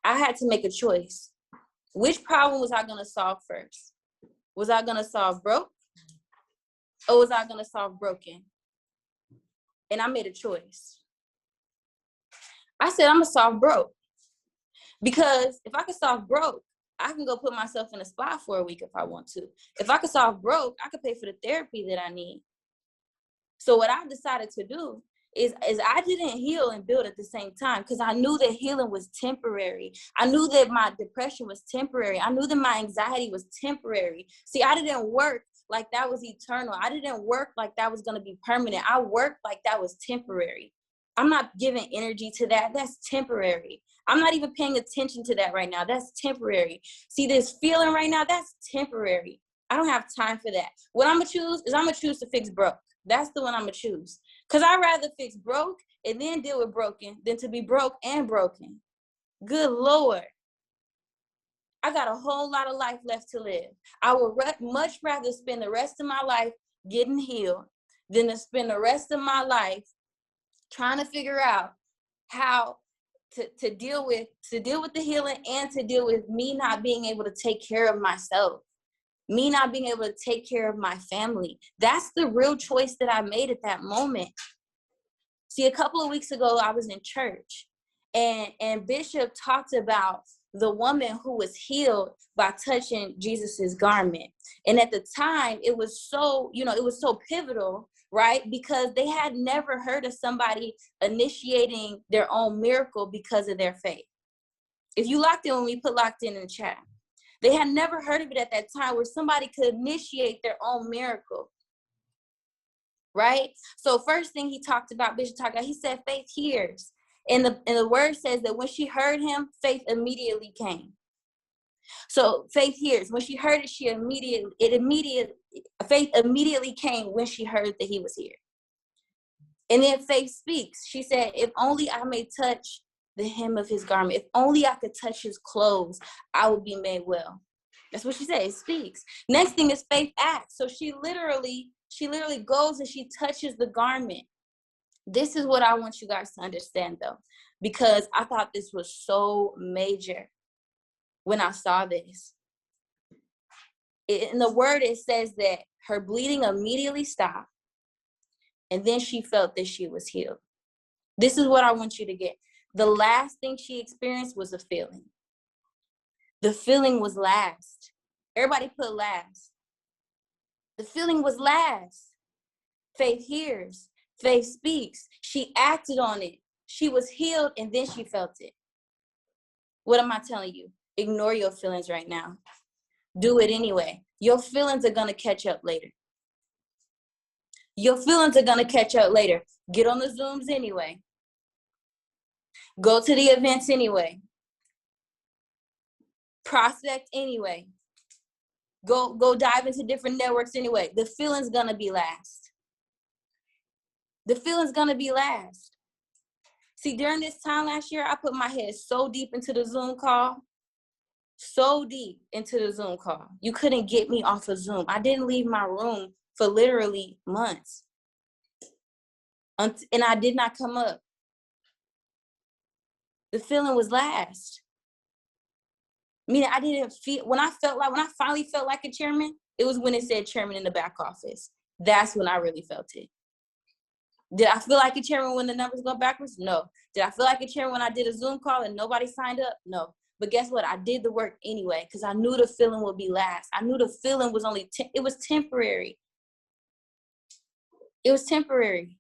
I had to make a choice. Which problem was I going to solve first? Was I going to solve broke? Or was I going to solve broken? And I made a choice. I said, I'm going to solve broke. Because if I could solve broke, I can go put myself in a spot for a week if I want to. If I could solve broke, I could pay for the therapy that I need. So what I decided to do is I didn't heal and build at the same time because I knew that healing was temporary. I knew that my depression was temporary. I knew that my anxiety was temporary. See, I didn't work like that was eternal. I didn't work like that was going to be permanent. I worked like that was temporary. I'm not giving energy to that. That's temporary. I'm not even paying attention to that right now. That's temporary. See, this feeling right now, that's temporary. I don't have time for that. What I'm going to choose is I'm going to choose to fix broke. That's the one I'm going to choose. Because I'd rather fix broke and then deal with broken than to be broke and broken. Good Lord. I got a whole lot of life left to live. I would much rather spend the rest of my life getting healed than to spend the rest of my life trying to figure out how to deal with the healing and to deal with me not being able to take care of myself. Me not being able to take care of my family. That's the real choice that I made at that moment. See, a couple of weeks ago, I was in church and Bishop talked about the woman who was healed by touching Jesus's garment. And at the time, it was so pivotal, right? Because they had never heard of somebody initiating their own miracle because of their faith. If you locked in, when we put locked in the chat, they had never heard of it at that time where somebody could initiate their own miracle, right? So first thing Bishop talked about, he said faith hears. And the word says that when she heard him, faith immediately came. So faith hears. When she heard it, faith immediately came when she heard that he was here. And then faith speaks. She said, if only I may touch the hem of his garment. If only I could touch his clothes, I would be made well. That's what she said. It speaks. Next thing is faith acts. So she literally goes and she touches the garment. This is what I want you guys to understand, though, because I thought this was so major when I saw this. In the word, it says that her bleeding immediately stopped, and then she felt that she was healed. This is what I want you to get. The last thing she experienced was a feeling. The feeling was last. Everybody put last. The feeling was last. Faith hears. Faith speaks. She acted on it. She was healed, and then she felt it. What am I telling you? Ignore your feelings right now. Do it anyway. Your feelings are going to catch up later. Your feelings are going to catch up later. Get on the Zooms anyway. Go to the events anyway. Prospect anyway. Go dive into different networks anyway. The feeling's going to be last. The feeling's going to be last. See, during this time last year, I put my head so deep into the Zoom call. So deep into the Zoom call. You couldn't get me off of Zoom. I didn't leave my room for literally months. And I did not come up. The feeling was last. Meaning I didn't feel, when I finally felt like a chairman, it was when it said chairman in the back office. That's when I really felt it. Did I feel like a chairman when the numbers go backwards? No. Did I feel like a chairman when I did a Zoom call and nobody signed up? No. But guess what? I did the work anyway because I knew the feeling would be last. I knew the feeling was it was temporary. It was temporary.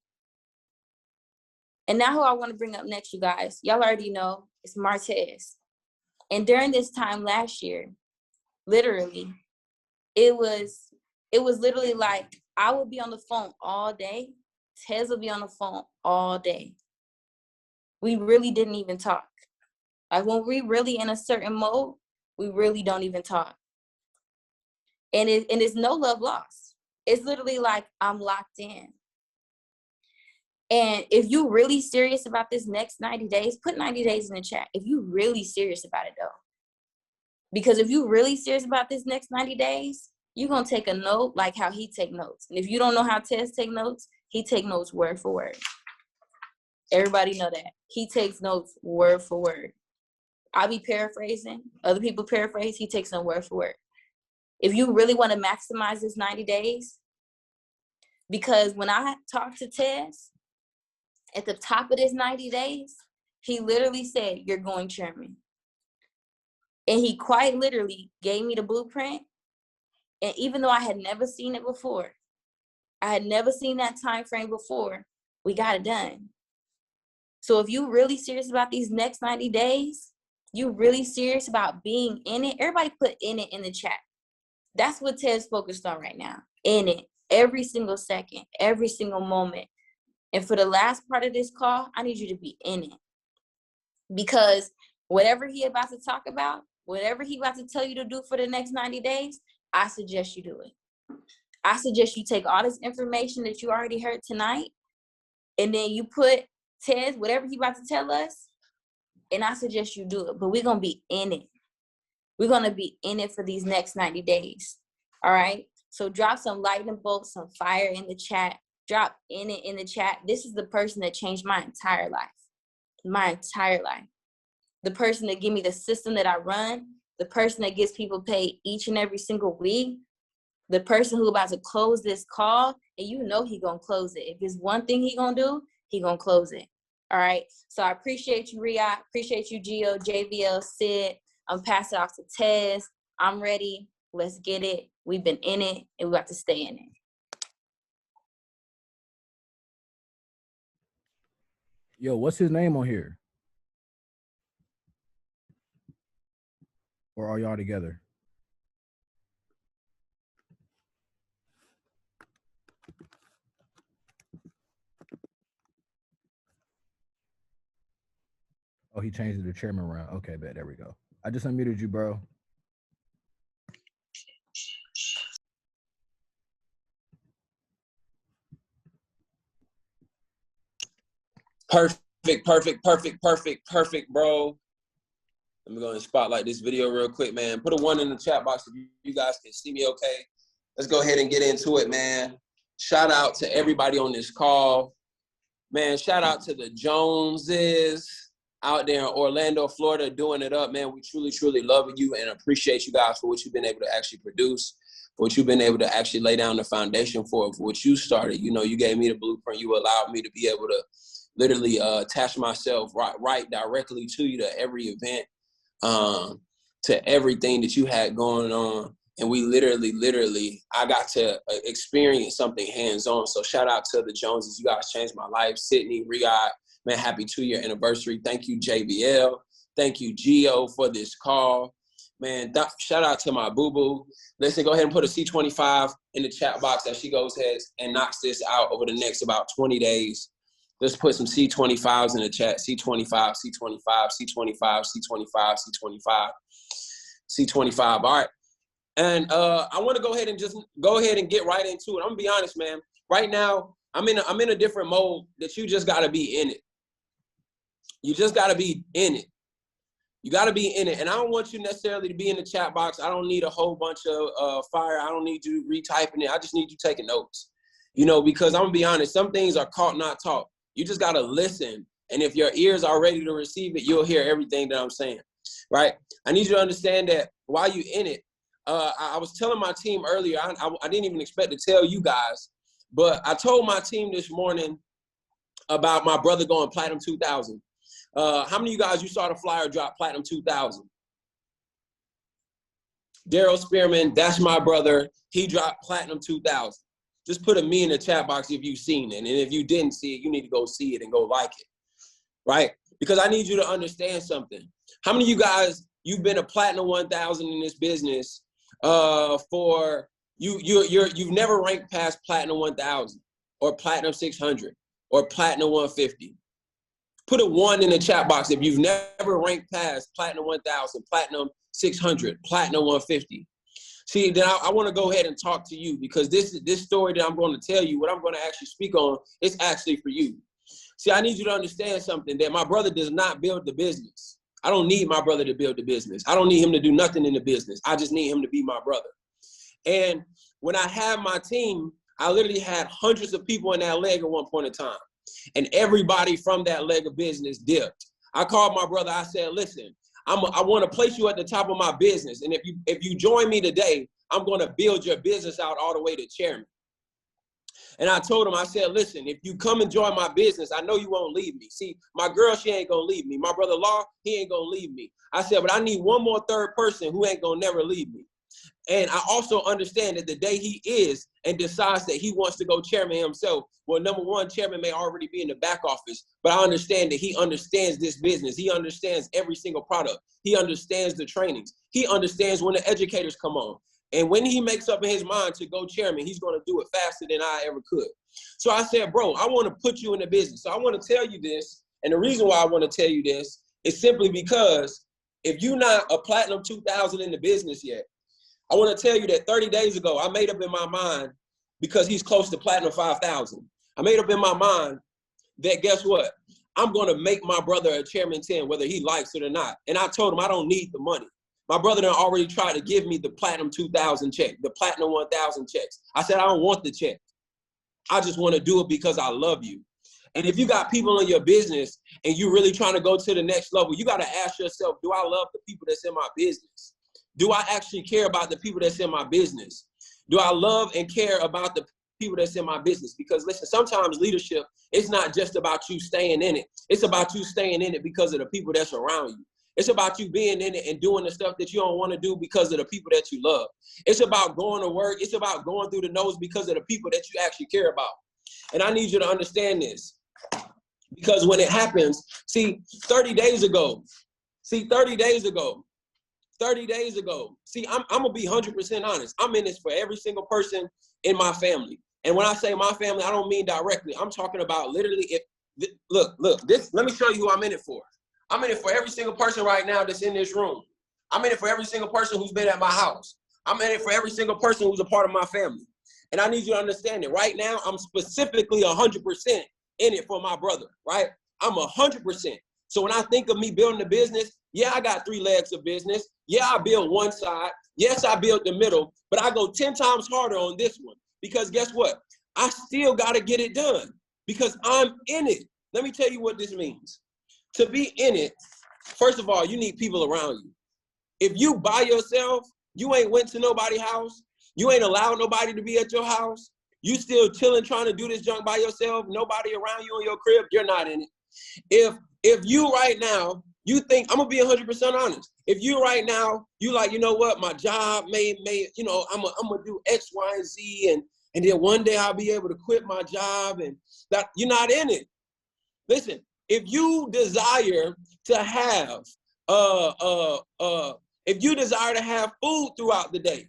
And now who I want to bring up next, you guys. Y'all already know it's Martez. And during this time last year, literally, it was literally like I would be on the phone all day. Tez would be on the phone all day. We really didn't even talk. Like when we really in a certain mode, we really don't even talk. And it's no love lost. It's literally like I'm locked in. And if you really serious about this next 90 days, put 90 days in the chat. If you really serious about it though. Because if you really serious about this next 90 days, you're going to take a note like how he take notes. And if you don't know how Tez take notes, he take notes word for word. Everybody know that. He takes notes word for word. I'll be paraphrasing. Other people paraphrase. He takes them word for word. If you really want to maximize this 90 days, because when I talked to Tez, at the top of this 90 days, he literally said, you're going chairman. And he quite literally gave me the blueprint. And even though I had never seen it before, I had never seen that time frame before, we got it done. So if you really serious about these next 90 days, you really serious about being in it, everybody put in it in the chat. That's what Ted's focused on right now. In it. Every single second, every single moment. And for the last part of this call, I need you to be in it. Because whatever he about to talk about, whatever he about to tell you to do for the next 90 days, I suggest you do it. I suggest you take all this information that you already heard tonight, and then you put Ted, whatever he about to tell us, and I suggest you do it. But we're going to be in it. We're going to be in it for these next 90 days. All right? So drop some lightning bolts, some fire in the chat. Drop in it in the chat. This is the person that changed my entire life. My entire life. The person that give me the system that I run. The person that gets people paid each and every single week. The person who about to close this call, and you know he gonna close it. If it's one thing he gonna do, he gonna close it. All right. So I appreciate you, Riyadh. Appreciate you, Gio, JVL, Sid. I'm passing off to Tez. I'm ready. Let's get it. We've been in it, and we got to stay in it. Yo, what's his name on here? Or are y'all together? Oh, he changed it to chairman round. Okay, bet. There we go. I just unmuted you, bro. Perfect, bro. Let me go and spotlight this video real quick, man. Put a 1 in the chat box if you guys can see me okay. Let's go ahead and get into it, man. Shout out to everybody on this call. Man, shout out to the Joneses out there in Orlando, Florida, doing it up, man. We truly love you and appreciate you guys for what you've been able to actually produce, for what you've been able to actually lay down the foundation for what you started. You know, you gave me the blueprint. You allowed me to be able to literally attach myself right directly to you, to every event, to everything that you had going on. And we literally, I got to experience something hands-on. So shout out to the Joneses. You guys changed my life. Sydney, Riyadh, man, happy 2-year anniversary. Thank you, JBL. Thank you, Gio, for this call. Man, shout out to my boo-boo. Listen, go ahead and put a C25 in the chat box as she goes ahead and knocks this out over the next about 20 days. Let's put some C25s in the chat. C25, C25, C25, C25, C25, C25. All right. And I want to go ahead and get right into it. I'm gonna be honest, man. Right now, I'm in a different mode that you just gotta be in it. You just gotta be in it. You gotta be in it. And I don't want you necessarily to be in the chat box. I don't need a whole bunch of fire. I don't need you retyping it. I just need you taking notes. You know, because I'm gonna be honest, some things are caught, not taught. You just gotta listen. And if your ears are ready to receive it, you'll hear everything that I'm saying. Right? I need you to understand that while you're in it, I was telling my team earlier, I didn't even expect to tell you guys, but I told my team this morning about my brother going Platinum 2000. How many of you guys, you saw the flyer drop Platinum 2000? Daryl Spearman, that's my brother. He dropped Platinum 2000. Just put a me in the chat box if you've seen it. And if you didn't see it, you need to go see it and go like it, right? Because I need you to understand something. How many of you guys, you've been a Platinum 1000 in this business for you've never ranked past Platinum 1000 or Platinum 600 or Platinum 150? Put a 1 in the chat box if you've never ranked past Platinum 1000, Platinum 600, Platinum 150. See, then I want to go ahead and talk to you, because this story that I'm going to tell you, what I'm going to actually speak on, is actually for you. See, I need you to understand something, that my brother does not build the business. I don't need my brother to build the business. I don't need him to do nothing in the business. I just need him to be my brother. And when I had my team, I literally had hundreds of people in that leg at one point in time. And everybody from that leg of business dipped. I called my brother. I said, listen, I want to place you at the top of my business. And if you join me today, I'm going to build your business out all the way to chairman. And I told him, I said, listen, if you come and join my business, I know you won't leave me. See, my girl, she ain't going to leave me. My brother-in-law, he ain't going to leave me. I said, but I need one more third person who ain't going to never leave me. And I also understand that the day he is and decides that he wants to go chairman himself, well, number one, chairman may already be in the back office, but I understand that he understands this business. He understands every single product. He understands the trainings. He understands when the educators come on. And when he makes up in his mind to go chairman, he's going to do it faster than I ever could. So I said, bro, I want to put you in the business. So I want to tell you this. And the reason why I want to tell you this is simply because if you're not a Platinum 2000 in the business yet, I want to tell you that 30 days ago, I made up in my mind, because he's close to Platinum 5000. I made up in my mind that, guess what? I'm going to make my brother a Chairman 10, whether he likes it or not. And I told him I don't need the money. My brother done already tried to give me the Platinum 2000 check, the Platinum 1000 checks. I said, I don't want the check. I just want to do it because I love you. And if you got people in your business and you're really trying to go to the next level, you got to ask yourself, do I love the people that's in my business? Do I actually care about the people that's in my business? Do I love and care about the people that's in my business? Because listen, sometimes leadership, it's not just about you staying in it. It's about you staying in it because of the people that's around you. It's about you being in it and doing the stuff that you don't want to do because of the people that you love. It's about going to work. It's about going through the nose because of the people that you actually care about. And I need you to understand this, because when it happens, see, 30 days ago, see, I'm going to be 100% honest. I'm in this for every single person in my family. And when I say my family, I don't mean directly. I'm talking about literally, look, let me show you who I'm in it for. I'm in it for every single person right now that's in this room. I'm in it for every single person who's been at my house. I'm in it for every single person who's a part of my family. And I need you to understand it. Right now, I'm specifically 100% in it for my brother, right? I'm 100%. So when I think of me building a business, yeah, I got 3 legs of business. Yeah, I build one side. Yes, I build the middle, but I go 10 times harder on this one, because guess what? I still got to get it done because I'm in it. Let me tell you what this means. To be in it, first of all, you need people around you. If you by yourself, you ain't went to nobody's house, you ain't allowed nobody to be at your house, You still chilling, trying to do this junk by yourself, nobody around you in your crib, you're not in it. If you right now, you think, I'm gonna be 100% honest. If you right now, you like, you know what, my job may, you know, I'm gonna do X, Y, and Z, and then one day I'll be able to quit my job, and that you're not in it. Listen, if you desire to have, if you desire to have food throughout the day,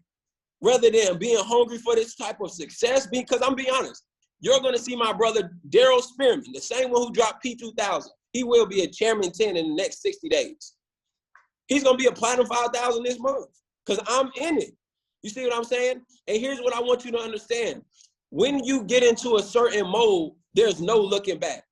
rather than being hungry for this type of success, because I'm being honest, you're gonna see my brother Daryl Spearman, the same one who dropped P2000. He will be a Chairman 10 in the next 60 days. He's gonna be a Platinum 5000 this month, because I'm in it. You see what I'm saying? And here's what I want you to understand. When you get into a certain mode, there's no looking back.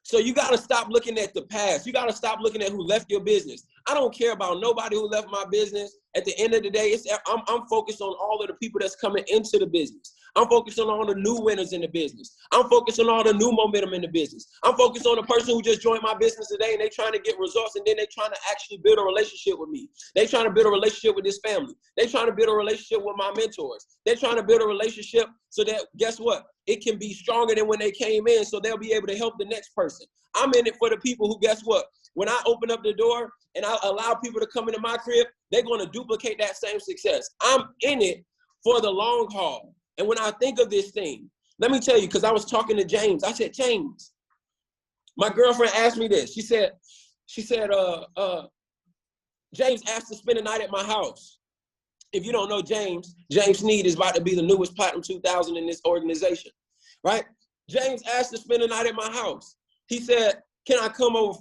So you gotta stop looking at the past. You gotta stop looking at who left your business. I don't care about nobody who left my business. At the end of the day, I'm focused on all of the people that's coming into the business. I'm focused on all the new winners in the business. I'm focused on all the new momentum in the business. I'm focused on the person who just joined my business today and they trying to get results, and then they trying to actually build a relationship with me. They trying to build a relationship with this family. They trying to build a relationship with my mentors. They're trying to build a relationship so that, guess what? It can be stronger than when they came in, so they'll be able to help the next person. I'm in it for the people who, guess what? When I open up the door and I allow people to come into my crib, they're going to duplicate that same success. I'm in it for the long haul. And when I think of this thing, let me tell you, because I was talking to James. I said, James, my girlfriend asked me this. She said, James asked to spend the night at my house. If you don't know James Sneed is about to be the newest Platinum 2000 in this organization, right? James asked to spend the night at my house. He said, can I come over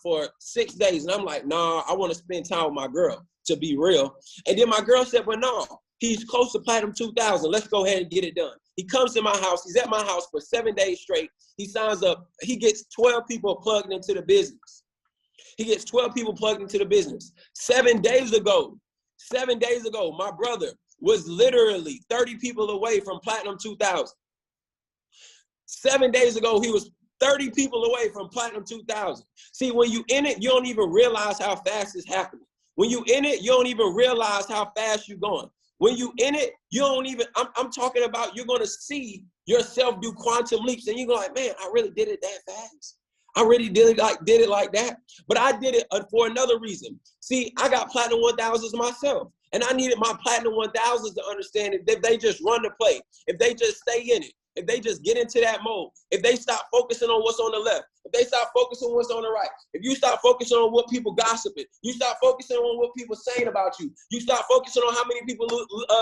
for 6 days? And I'm like, nah, I want to spend time with my girl, to be real. And then my girl said, well, no, he's close to Platinum 2000. Let's go ahead and get it done. He comes to my house. He's at my house for 7 days straight. He signs up. He gets 12 people plugged into the business. He gets 12 people plugged into the business. 7 days ago, my brother was literally 30 people away from Platinum 2000. 7 days ago, he was 30 people away from Platinum 2000. See, when you in it, you don't even realize how fast it's happening. When you in it, you don't even realize how fast you're going. When you in it, you don't even, I'm talking about, you're going to see yourself do quantum leaps, and you're like, man, I really did it that fast. I really did it like that. But I did it for another reason. See, I got Platinum 1000s myself, and I needed my Platinum 1000s to understand that if they just run the play, if they just stay in it, if they just get into that mode, if they stop focusing on what's on the left, if they stop focusing on what's on the right, if you stop focusing on what people gossiping, you stop focusing on what people saying about you, you stop focusing on how many people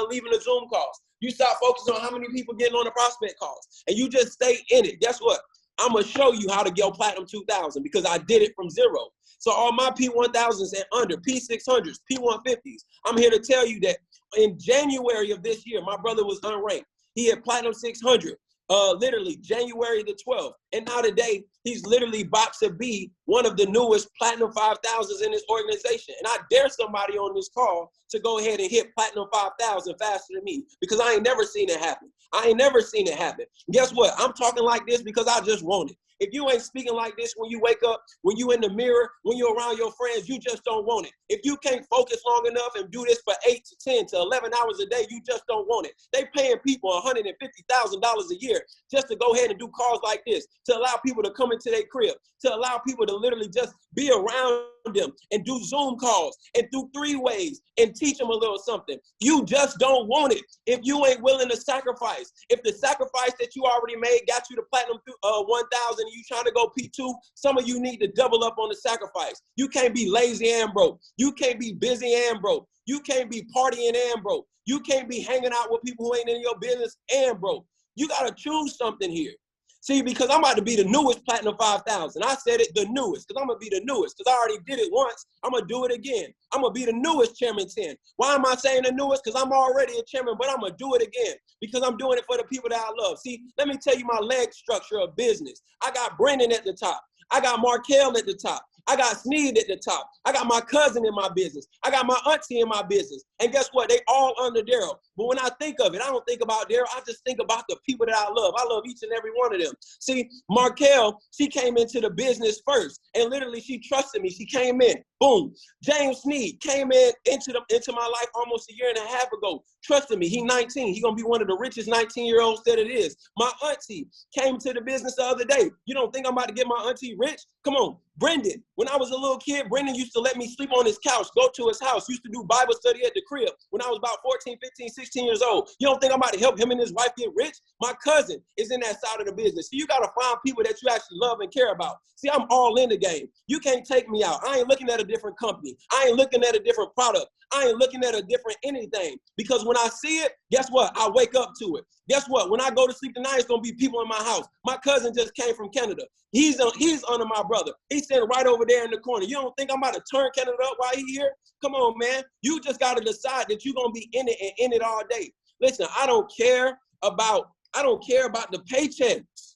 leaving the Zoom calls, you stop focusing on how many people getting on the prospect calls, and you just stay in it, guess what? I'm going to show you how to get Platinum 2000, because I did it from zero. So all my P1000s and under, P600s, P150s, I'm here to tell you that in January of this year, my brother was unranked. He had Platinum 600. Literally January the 12th. And now today, he's literally about to be one of the newest Platinum 5000s in this organization. And I dare somebody on this call to go ahead and hit Platinum 5000 faster than me, because I ain't never seen it happen. I ain't never seen it happen. Guess what? I'm talking like this because I just want it. If you ain't speaking like this when you wake up, when you in the mirror, when you're around your friends, you just don't want it. If you can't focus long enough and do this for 8 to 10 to 11 hours a day, you just don't want it. They paying people $150,000 a year just to go ahead and do calls like this, to allow people to come into their crib, to allow people to literally just be around them and do Zoom calls and do 3-ways and teach them a little something. You just don't want it if you ain't willing to sacrifice. If the sacrifice that you already made got you to Platinum 1000 and you trying to go P2, some of you need to double up on the sacrifice. You can't be lazy and broke. You can't be busy and broke. You can't be partying and broke. You can't be hanging out with people who ain't in your business and broke. You got to choose something here. See, because I'm about to be the newest Platinum 5000. I said it, the newest, because I'm going to be the newest, because I already did it once. I'm going to do it again. I'm going to be the newest Chairman 10. Why am I saying the newest? Because I'm already a chairman, but I'm going to do it again, because I'm doing it for the people that I love. See, let me tell you my leg structure of business. I got Brendan at the top. I got Markel at the top. I got Sneed at the top. I got my cousin in my business. I got my auntie in my business. And guess what? They all under Daryl. But when I think of it, I don't think about Daryl. I just think about the people that I love. I love each and every one of them. See, Markel, she came into the business first, and literally she trusted me. She came in, boom. James Sneed came into my life almost a year and a half ago. Trusted me. He 19. He gonna be one of the richest 19-year-olds that it is. My auntie came to the business the other day. You don't think I'm about to get my auntie rich? Come on. Brendan, when I was a little kid, Brendan used to let me sleep on his couch, go to his house, used to do Bible study at the crib when I was about 14, 15, 16 years old. You don't think I'm about to help him and his wife get rich? My cousin is in that side of the business. So you got to find people that you actually love and care about. See, I'm all in the game. You can't take me out. I ain't looking at a different company. I ain't looking at a different product. I ain't looking at a different anything. Because when I see it, guess what? I wake up to it. Guess what? When I go to sleep tonight, it's going to be people in my house. My cousin just came from Canada. He's under my brother. He's sitting right over there in the corner. You don't think I'm about to turn Canada up while he's here? Come on, man. You just got to decide that you're going to be in it and in it all day. Listen, I don't care about the paychecks.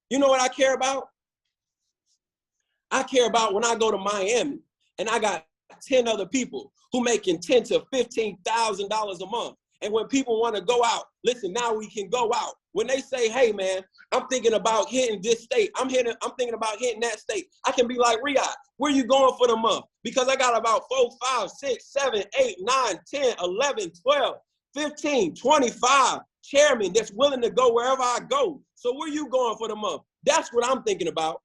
You know what I care about? I care about when I go to Miami and I got 10 other people who making $10,000 to $15,000 a month. And when people want to go out, listen, now we can go out. When they say, hey, man, I'm thinking about hitting this state. I'm thinking about hitting that state. I can be like, Riyadh, where you going for the month? Because I got about 4, 5, 6, 7, 8, 9, 10, 11, 12, 15, 25 chairmen that's willing to go wherever I go. So where you going for the month? That's what I'm thinking about.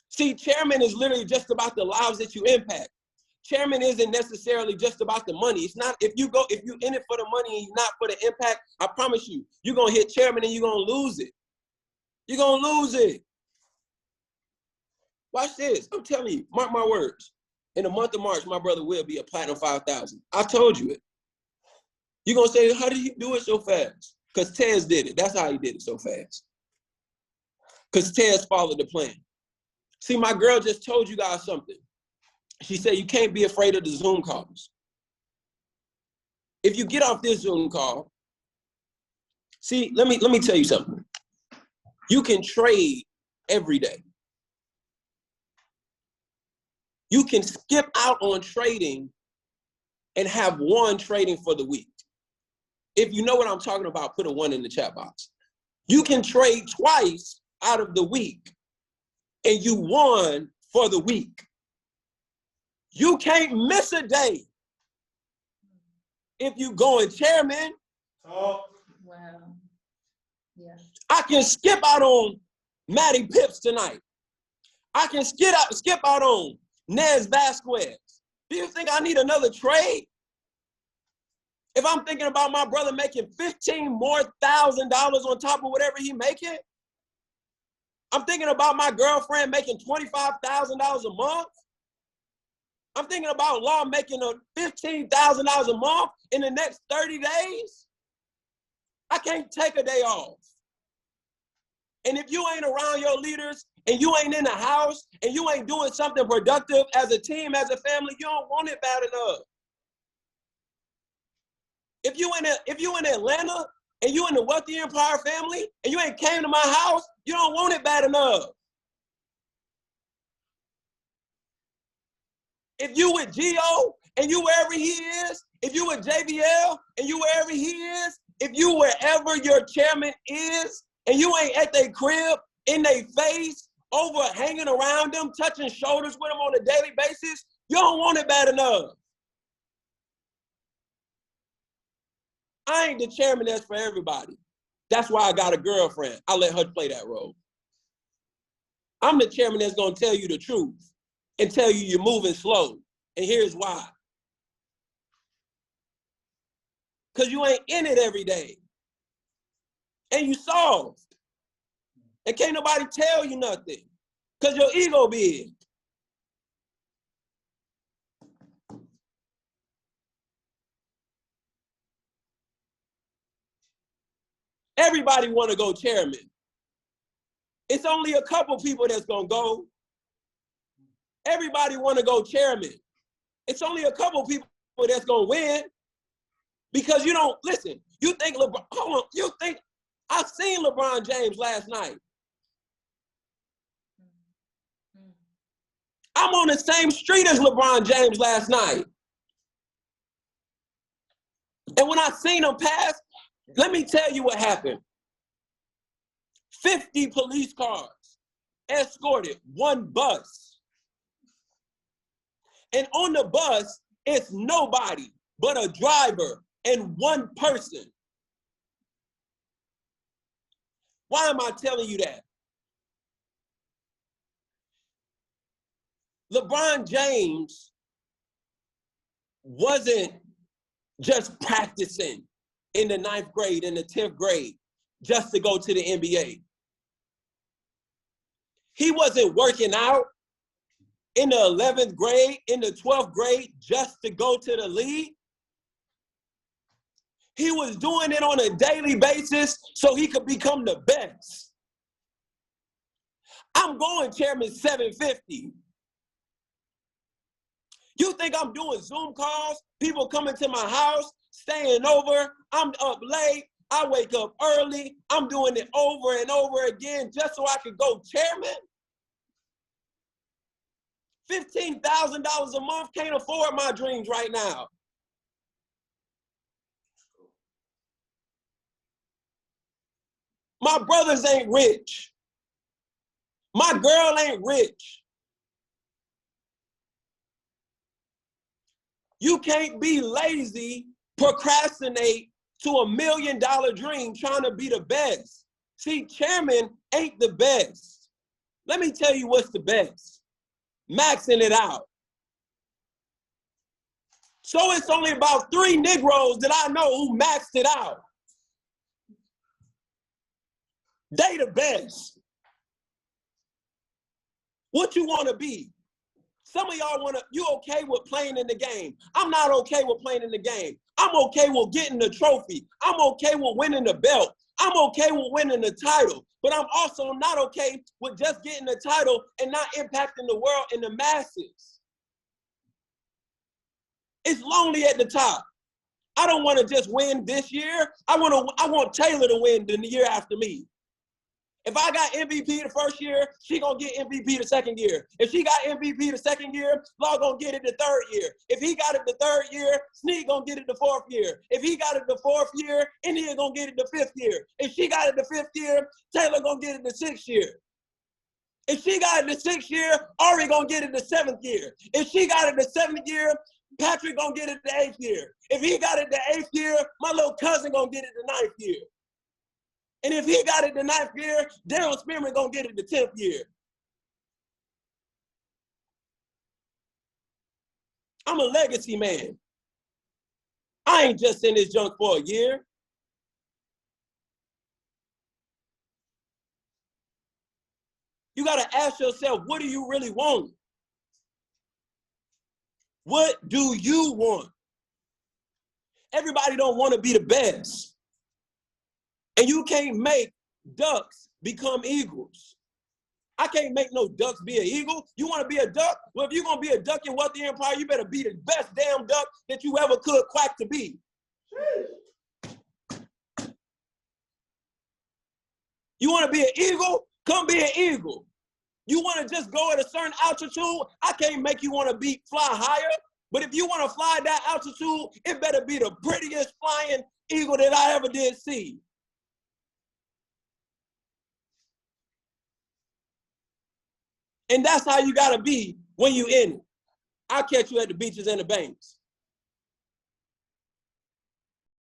See, chairman is literally just about the lives that you impact. Chairman isn't necessarily just about the money. It's not, if you in it for the money and you're not for the impact, I promise you, you're going to hit chairman and you're going to lose it. You're going to lose it. Watch this. I'm telling you, mark my words. In the month of March, my brother will be a platinum 5,000. I told you it. You're going to say, how did he do it so fast? Because Tez did it. That's how he did it so fast. Because Tez followed the plan. See, my girl just told you guys something. She said, you can't be afraid of the Zoom calls. If you get off this Zoom call, see, let me tell you something. You can trade every day. You can skip out on trading and have one trading for the week. If you know what I'm talking about, put a 1 in the chat box. You can trade twice out of the week and you won for the week. You can't miss a day if you going chairman. Wow. Yeah. I can skip out on Matty Pips tonight. I can skip out on Nez Vasquez. Do you think I need another trade? If I'm thinking about my brother making $15,000 more on top of whatever he making, I'm thinking about my girlfriend making $25,000 a month. I'm thinking about Law making $15,000 a month in the next 30 days. I can't take a day off. And if you ain't around your leaders and you ain't in the house and you ain't doing something productive as a team, as a family, you don't want it bad enough. If you in Atlanta and you in the Wealthy Empire family and you ain't came to my house, you don't want it bad enough. If you with Gio and you wherever he is, if you with JBL and you wherever he is, if you wherever your chairman is and you ain't at their crib, in their face, over hanging around them, touching shoulders with them on a daily basis, you don't want it bad enough. I ain't the chairman that's for everybody. That's why I got a girlfriend. I let her play that role. I'm the chairman that's gonna tell you the truth and tell you you're moving slow. And here's why. Because you ain't in it every day. And you soft. And can't nobody tell you nothing. Because your ego big. Everybody want to go chairman. It's only a couple people that's going to go. Everybody want to go chairman. It's only a couple people that's going to win. Because you don't, listen, you think LeBron, hold on, you think, I seen LeBron James last night. I'm on the same street as LeBron James last night. And when I seen him pass, let me tell you what happened. 50 police cars escorted one bus. And on the bus, it's nobody but a driver and one person. Why am I telling you that? LeBron James wasn't just practicing in the 9th grade and the 10th grade just to go to the NBA. He wasn't working out in the 11th grade, in the 12th grade just to go to the league. He was doing it on a daily basis so he could become the best. I'm going Chairman 750. You think I'm doing Zoom calls, people coming to my house, staying over, I'm up late, I wake up early, I'm doing it over and over again just so I could go chairman? $15,000 a month can't afford my dreams right now. My brothers ain't rich. My girl ain't rich. You can't be lazy, procrastinate to $1 million dream trying to be the best. See, chairman ain't the best. Let me tell you what's the best. Maxing it out. So it's only about 3 Negroes that I know who maxed it out. They the best. What you want to be? Some of y'all you okay with playing in the game. I'm not okay with playing in the game. I'm okay with getting the trophy. I'm okay with winning the belt. I'm okay with winning the title. But I'm also not okay with just getting the title and not impacting the world and the masses. It's lonely at the top. I don't want to just win this year. I want Taylor to win the year after me. If I got MVP the first year, she gonna get MVP the second year. If she got MVP the second year, Law gonna get it the third year. If he got it the third year, Sneak gonna get it the fourth year. If he got it the fourth year, India gonna get it the fifth year. If she got it the fifth year, Taylor gonna get it the sixth year. If she got it the sixth year, Ari gonna get it the seventh year. If she got it the seventh year, Patrick gonna get it the eighth year. If he got it the eighth year, my little cousin gonna get it the ninth year. And if he got it the 9th year, Darryl Spearman gonna get it the 10th year. I'm a legacy man. I ain't just in this junk for a year. You gotta ask yourself, what do you really want? What do you want? Everybody don't want to be the best. And you can't make ducks become eagles. I can't make no ducks be an eagle. You want to be a duck? Well, if you're going to be a duck in Wealthy Empire, you better be the best damn duck that you ever could quack to be. You want to be an eagle? Come be an eagle. You want to just go at a certain altitude? I can't make you want to fly higher. But if you want to fly that altitude, it better be the prettiest flying eagle that I ever did see. And that's how you gotta be when you in it. I'll catch you at the beaches and the banks.